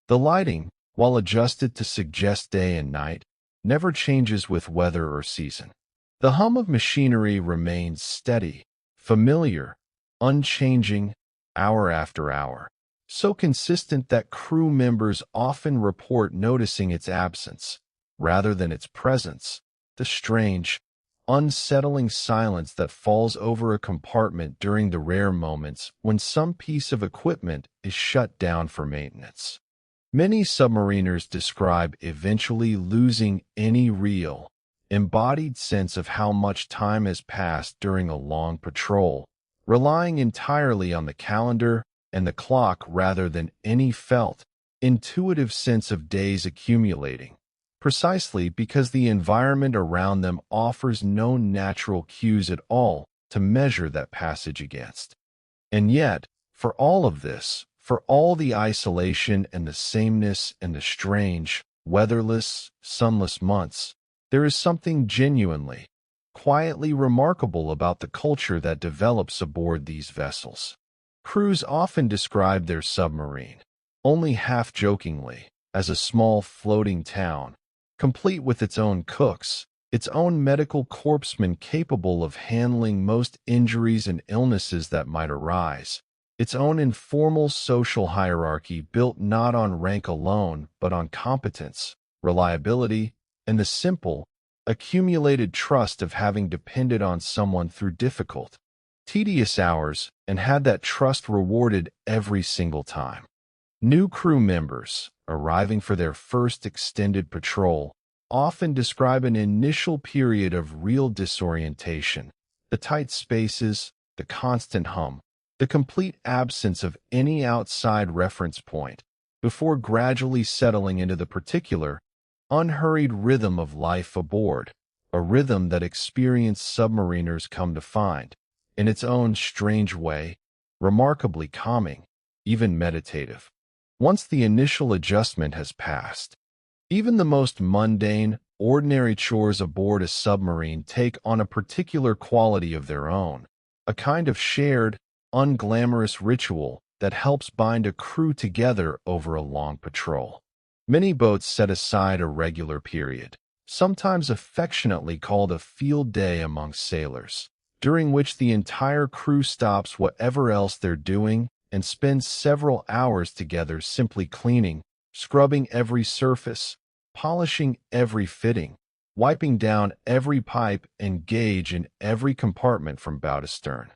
The lighting, while adjusted to suggest day and night, never changes with weather or season. The hum of machinery remains steady, familiar, unchanging, hour after hour, so consistent that crew members often report noticing its absence, rather than its presence. The strange, unsettling silence that falls over a compartment during the rare moments when some piece of equipment is shut down for maintenance. Many submariners describe eventually losing any real, embodied sense of how much time has passed during a long patrol, relying entirely on the calendar and the clock rather than any felt, intuitive sense of days accumulating, precisely because the environment around them offers no natural cues at all to measure that passage against. And yet, for all of this, for all the isolation and the sameness and the strange, weatherless, sunless months, there is something genuinely, quietly remarkable about the culture that develops aboard these vessels. Crews often describe their submarine, only half-jokingly, as a small floating town, complete with its own cooks, its own medical corpsmen capable of handling most injuries and illnesses that might arise, its own informal social hierarchy built not on rank alone but on competence, reliability, and the simple, accumulated trust of having depended on someone through difficult, tedious hours and had that trust rewarded every single time. New crew members, arriving for their first extended patrol, often describe an initial period of real disorientation: the tight spaces, the constant hum, the complete absence of any outside reference point, before gradually settling into the particular, unhurried rhythm of life aboard, a rhythm that experienced submariners come to find, in its own strange way, remarkably calming, even meditative. Once the initial adjustment has passed, even the most mundane, ordinary chores aboard a submarine take on a particular quality of their own, a kind of shared, unglamorous ritual that helps bind a crew together over a long patrol. Many boats set aside a regular period, sometimes affectionately called a field day among sailors, during which the entire crew stops whatever else they're doing and spends several hours together simply cleaning, scrubbing every surface, polishing every fitting, wiping down every pipe and gauge in every compartment from bow to stern.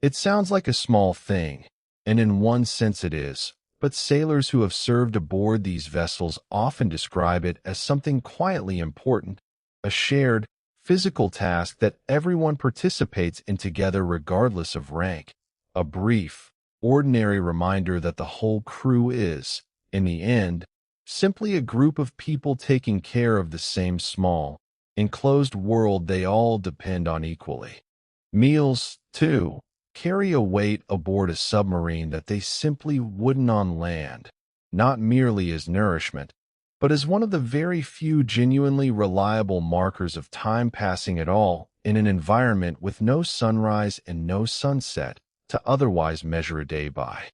It sounds like a small thing, and in one sense it is, but sailors who have served aboard these vessels often describe it as something quietly important, a shared, physical task that everyone participates in together regardless of rank, a brief, ordinary reminder that the whole crew is, in the end, simply a group of people taking care of the same small, enclosed world they all depend on equally. Meals, too, carry a weight aboard a submarine that they simply wouldn't on land, not merely as nourishment, but as one of the very few genuinely reliable markers of time passing at all in an environment with no sunrise and no sunset to otherwise measure a day by.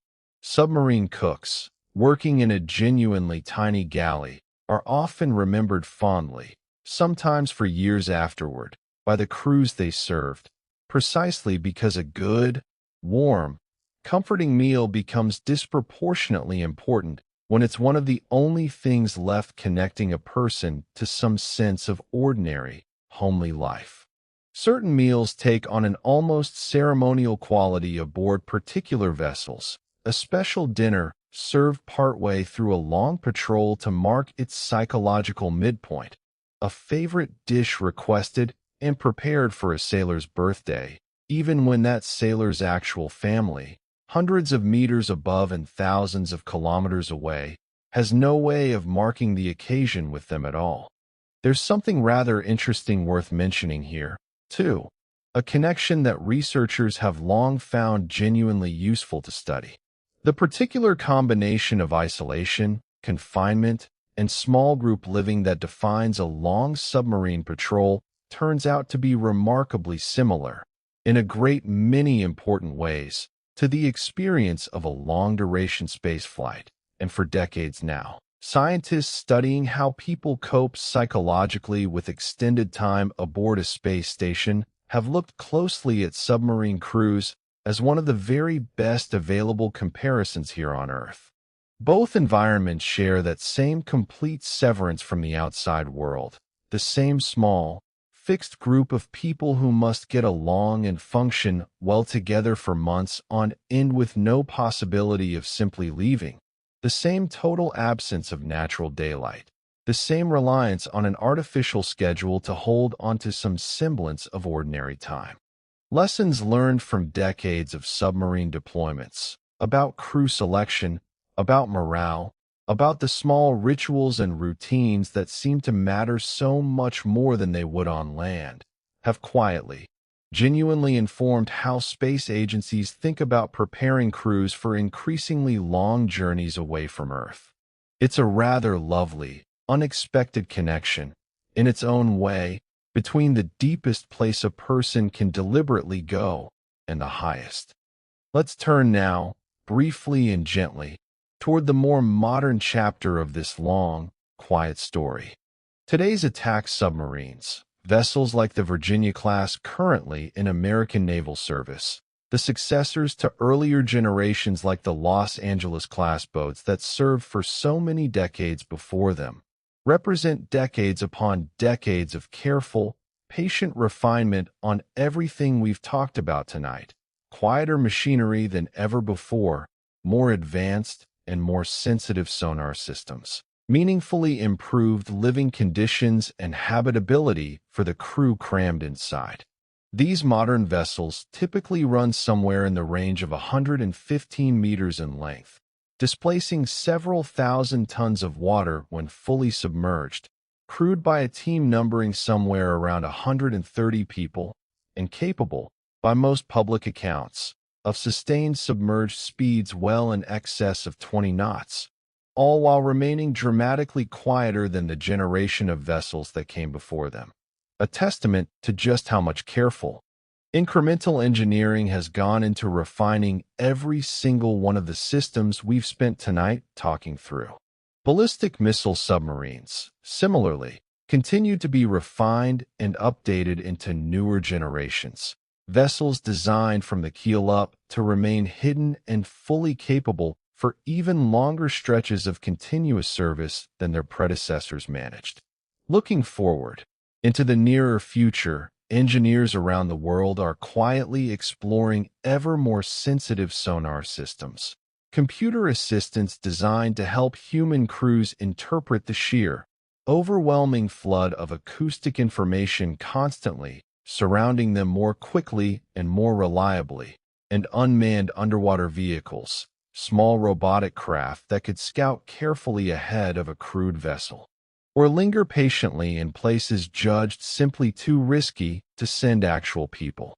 Submarine cooks, working in a genuinely tiny galley, are often remembered fondly, sometimes for years afterward, by the crews they served, precisely because a good, warm, comforting meal becomes disproportionately important when it's one of the only things left connecting a person to some sense of ordinary, homely life. Certain meals take on an almost ceremonial quality aboard particular vessels. A special dinner served partway through a long patrol to mark its psychological midpoint. A favorite dish requested and prepared for a sailor's birthday, even when that sailor's actual family, hundreds of meters above and thousands of kilometers away, has no way of marking the occasion with them at all. There's something rather interesting worth mentioning here, too, a connection that researchers have long found genuinely useful to study. The particular combination of isolation, confinement, and small group living that defines a long submarine patrol turns out to be remarkably similar, in a great many important ways, to the experience of a long-duration spaceflight. And for decades now, scientists studying how people cope psychologically with extended time aboard a space station have looked closely at submarine crews as one of the very best available comparisons here on Earth. Both environments share that same complete severance from the outside world, the same small, fixed group of people who must get along and function well together for months on end with no possibility of simply leaving, the same total absence of natural daylight, the same reliance on an artificial schedule to hold onto some semblance of ordinary time. Lessons learned from decades of submarine deployments, about crew selection, about morale, about the small rituals and routines that seem to matter so much more than they would on land, have quietly, genuinely informed how space agencies think about preparing crews for increasingly long journeys away from Earth. It's a rather lovely, unexpected connection, in its own way, between the deepest place a person can deliberately go and the highest. Let's turn now, briefly and gently, toward the more modern chapter of this long, quiet story. Today's attack submarines, vessels like the Virginia-class currently in American naval service, the successors to earlier generations like the Los Angeles-class boats that served for so many decades before them, represent decades upon decades of careful, patient refinement on everything we've talked about tonight. Quieter machinery than ever before, more advanced and more sensitive sonar systems, meaningfully improved living conditions and habitability for the crew crammed inside. These modern vessels typically run somewhere in the range of 115 meters in length, displacing several thousand tons of water when fully submerged, crewed by a team numbering somewhere around 130 people, and capable, by most public accounts, of sustained submerged speeds well in excess of 20 knots, all while remaining dramatically quieter than the generation of vessels that came before them. A testament to just how much careful, incremental engineering has gone into refining every single one of the systems we've spent tonight talking through. Ballistic missile submarines, similarly, continue to be refined and updated into newer generations. Vessels designed from the keel up to remain hidden and fully capable for even longer stretches of continuous service than their predecessors managed. Looking forward into the nearer future, engineers around the world are quietly exploring ever more sensitive sonar systems, computer assistants designed to help human crews interpret the sheer, overwhelming flood of acoustic information constantly surrounding them more quickly and more reliably, and unmanned underwater vehicles, small robotic craft that could scout carefully ahead of a crewed vessel, or linger patiently in places judged simply too risky to send actual people.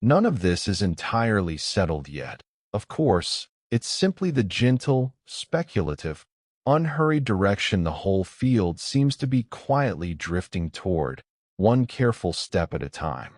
None of this is entirely settled yet. Of course, it's simply the gentle, speculative, unhurried direction the whole field seems to be quietly drifting toward, one careful step at a time.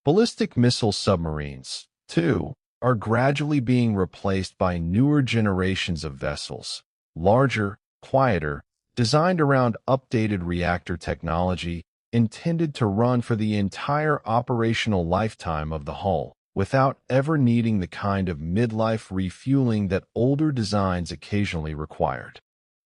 Ballistic missile submarines, too, are gradually being replaced by newer generations of vessels, larger, quieter, designed around updated reactor technology intended to run for the entire operational lifetime of the hull, without ever needing the kind of midlife refueling that older designs occasionally required.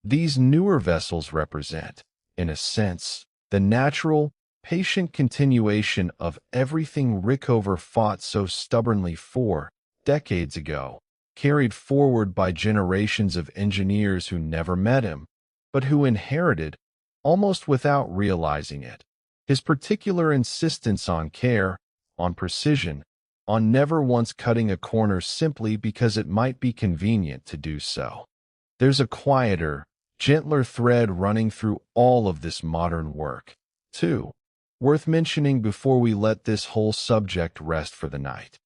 These newer vessels represent, in a sense, the natural, patient continuation of everything Rickover fought so stubbornly 4 decades ago, carried forward by generations of engineers who never met him, but who inherited, almost without realizing it, his particular insistence on care, on precision, on never once cutting a corner simply because it might be convenient to do so. There's a quieter, gentler thread running through all of this modern work, too, worth mentioning before we let this whole subject rest for the night.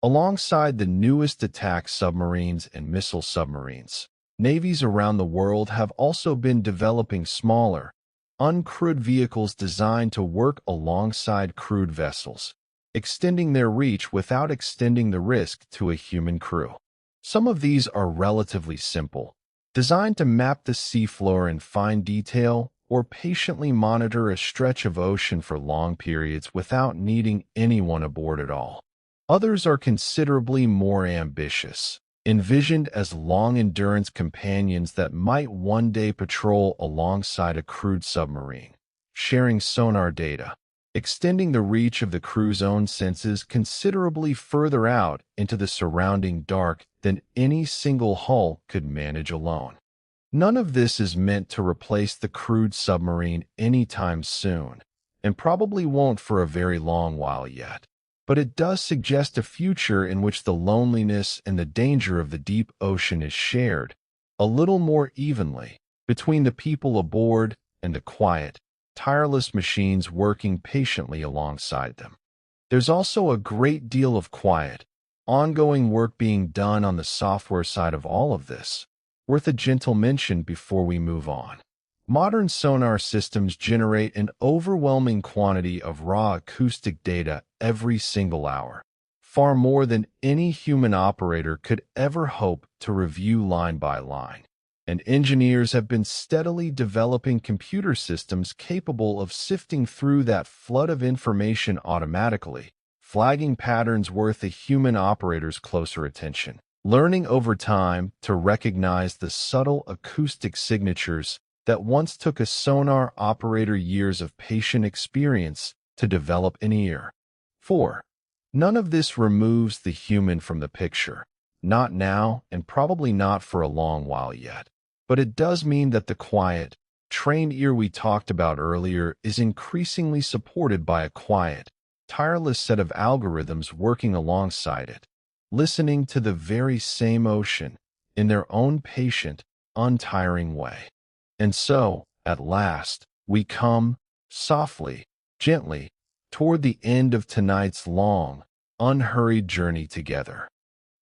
Alongside the newest attack submarines and missile submarines, navies around the world have also been developing smaller, uncrewed vehicles designed to work alongside crewed vessels, extending their reach without extending the risk to a human crew. Some of these are relatively simple, designed to map the seafloor in fine detail or patiently monitor a stretch of ocean for long periods without needing anyone aboard at all. Others are considerably more ambitious, envisioned as long-endurance companions that might one day patrol alongside a crewed submarine, sharing sonar data, extending the reach of the crew's own senses considerably further out into the surrounding dark than any single hull could manage alone. None of this is meant to replace the crewed submarine anytime soon, and probably won't for a very long while yet. But it does suggest a future in which the loneliness and the danger of the deep ocean is shared, a little more evenly, between the people aboard and the quiet, tireless machines working patiently alongside them. There's also a great deal of quiet, ongoing work being done on the software side of all of this, worth a gentle mention before we move on. Modern sonar systems generate an overwhelming quantity of raw acoustic data every single hour, far more than any human operator could ever hope to review line by line. And engineers have been steadily developing computer systems capable of sifting through that flood of information automatically, flagging patterns worth a human operator's closer attention, learning over time to recognize the subtle acoustic signatures that once took a sonar operator years of patient experience to develop an ear. 4. None of this removes the human from the picture, not now and probably not for a long while yet. But it does mean that the quiet, trained ear we talked about earlier is increasingly supported by a quiet, tireless set of algorithms working alongside it, listening to the very same ocean in their own patient, untiring way. And so, at last, we come, softly, gently, toward the end of tonight's long, unhurried journey together.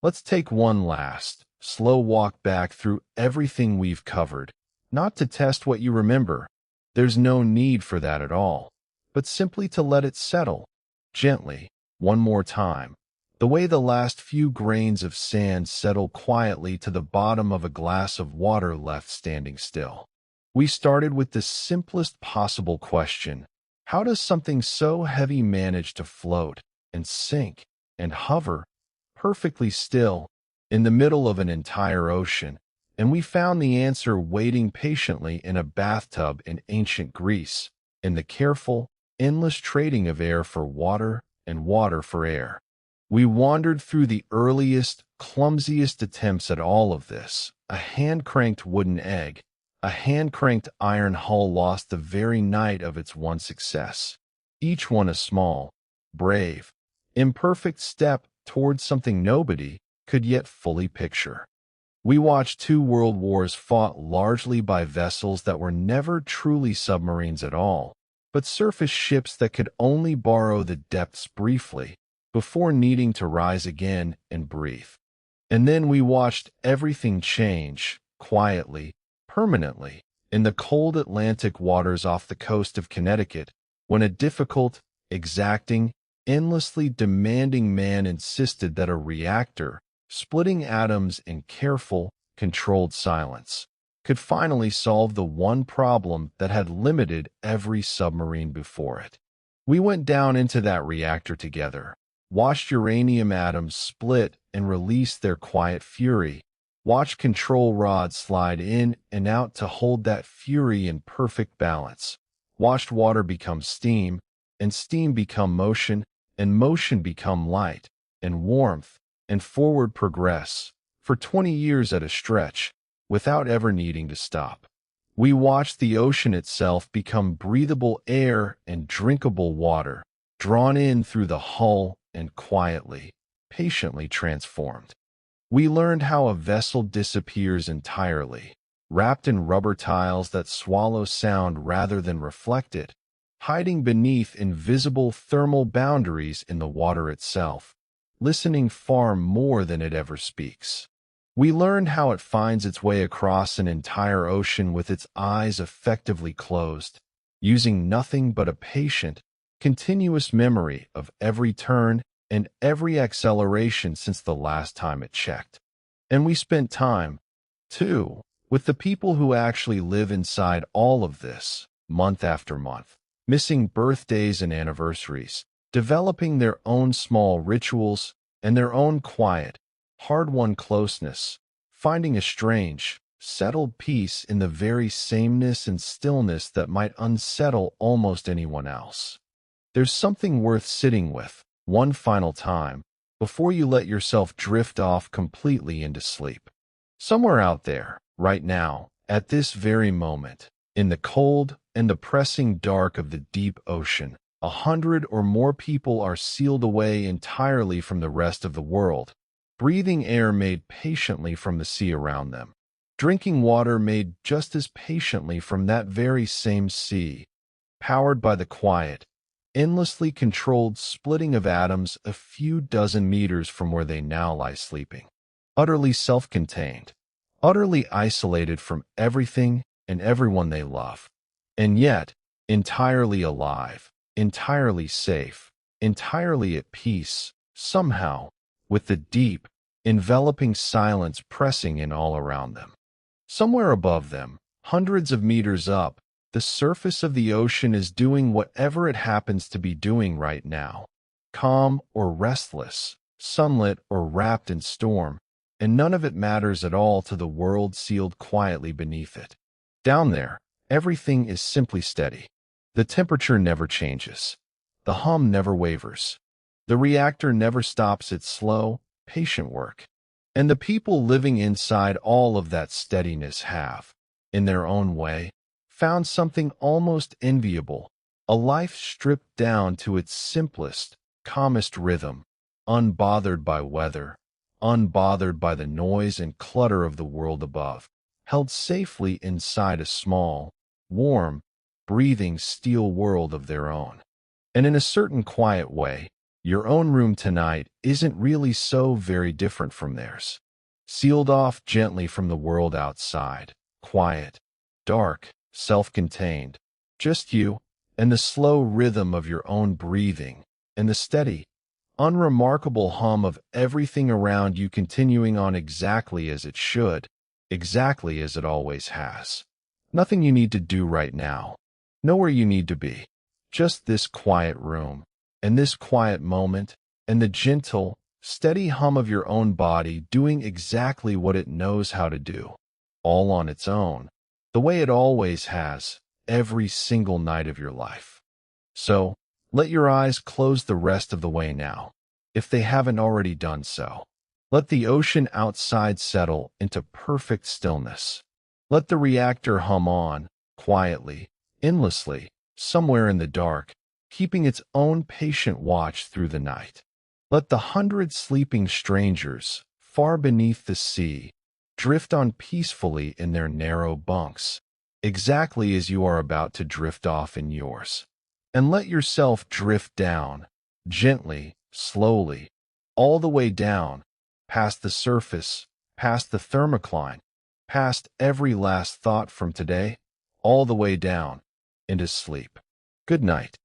Let's take one last, slow walk back through everything we've covered, not to test what you remember. There's no need for that at all, but simply to let it settle, gently, one more time, the way the last few grains of sand settle quietly to the bottom of a glass of water left standing still. We started with the simplest possible question: how does something so heavy manage to float and sink and hover perfectly still in the middle of an entire ocean? And we found the answer waiting patiently in a bathtub in ancient Greece, in the careful, endless trading of air for water and water for air. We wandered through the earliest, clumsiest attempts at all of this: a hand-cranked wooden egg, a hand-cranked iron hull lost the very night of its one success, each one a small, brave, imperfect step towards something nobody could yet fully picture. We watched 2 world wars fought largely by vessels that were never truly submarines at all, but surface ships that could only borrow the depths briefly before needing to rise again and breathe. And then we watched everything change, quietly, permanently, in the cold Atlantic waters off the coast of Connecticut, when a difficult, exacting, endlessly demanding man insisted that a reactor, splitting atoms in careful, controlled silence, could finally solve the one problem that had limited every submarine before it. We went down into that reactor together, watched uranium atoms split and release their quiet fury, watched control rods slide in and out to hold that fury in perfect balance, watched water become steam, and steam become motion, and motion become light, and warmth, and forward progress, for 20 years at a stretch, without ever needing to stop. We watched the ocean itself become breathable air and drinkable water, drawn in through the hull and quietly, patiently transformed. We learned how a vessel disappears entirely, wrapped in rubber tiles that swallow sound rather than reflect it, hiding beneath invisible thermal boundaries in the water itself, listening far more than it ever speaks. We learned how it finds its way across an entire ocean with its eyes effectively closed, using nothing but a patient, continuous memory of every turn and every acceleration since the last time it checked. And we spent time, too, with the people who actually live inside all of this, month after month, missing birthdays and anniversaries, developing their own small rituals and their own quiet, hard-won closeness, finding a strange, settled peace in the very sameness and stillness that might unsettle almost anyone else. There's something worth sitting with, one final time, before you let yourself drift off completely into sleep. Somewhere out there, right now, at this very moment, in the cold and depressing dark of the deep ocean, 100 or more people are sealed away entirely from the rest of the world, breathing air made patiently from the sea around them, drinking water made just as patiently from that very same sea, powered by the quiet, endlessly controlled splitting of atoms a few dozen meters from where they now lie sleeping, utterly self-contained, utterly isolated from everything and everyone they love, and yet entirely alive, entirely safe, entirely at peace, somehow, with the deep, enveloping silence pressing in all around them. Somewhere above them, hundreds of meters up, the surface of the ocean is doing whatever it happens to be doing right now, calm or restless, sunlit or wrapped in storm, and none of it matters at all to the world sealed quietly beneath it. Down there, everything is simply steady. The temperature never changes. The hum never wavers. The reactor never stops its slow, patient work. And the people living inside all of that steadiness have, in their own way, found something almost enviable, a life stripped down to its simplest, calmest rhythm, unbothered by weather, unbothered by the noise and clutter of the world above, held safely inside a small, warm, breathing steel world of their own. And in a certain quiet way, your own room tonight isn't really so very different from theirs. Sealed off gently from the world outside, quiet, dark, self-contained, just you and the slow rhythm of your own breathing and the steady, unremarkable hum of everything around you continuing on exactly as it should, exactly as it always has. Nothing you need to do right now, nowhere you need to be, just this quiet room, and this quiet moment, and the gentle, steady hum of your own body doing exactly what it knows how to do, all on its own, the way it always has, every single night of your life. So, let your eyes close the rest of the way now, if they haven't already done so. Let the ocean outside settle into perfect stillness. Let the reactor hum on, quietly, endlessly, somewhere in the dark, keeping its own patient watch through the night. Let the 100 sleeping strangers, far beneath the sea, drift on peacefully in their narrow bunks, exactly as you are about to drift off in yours. And let yourself drift down, gently, slowly, all the way down, past the surface, past the thermocline, past every last thought from today, all the way down, into sleep. Good night.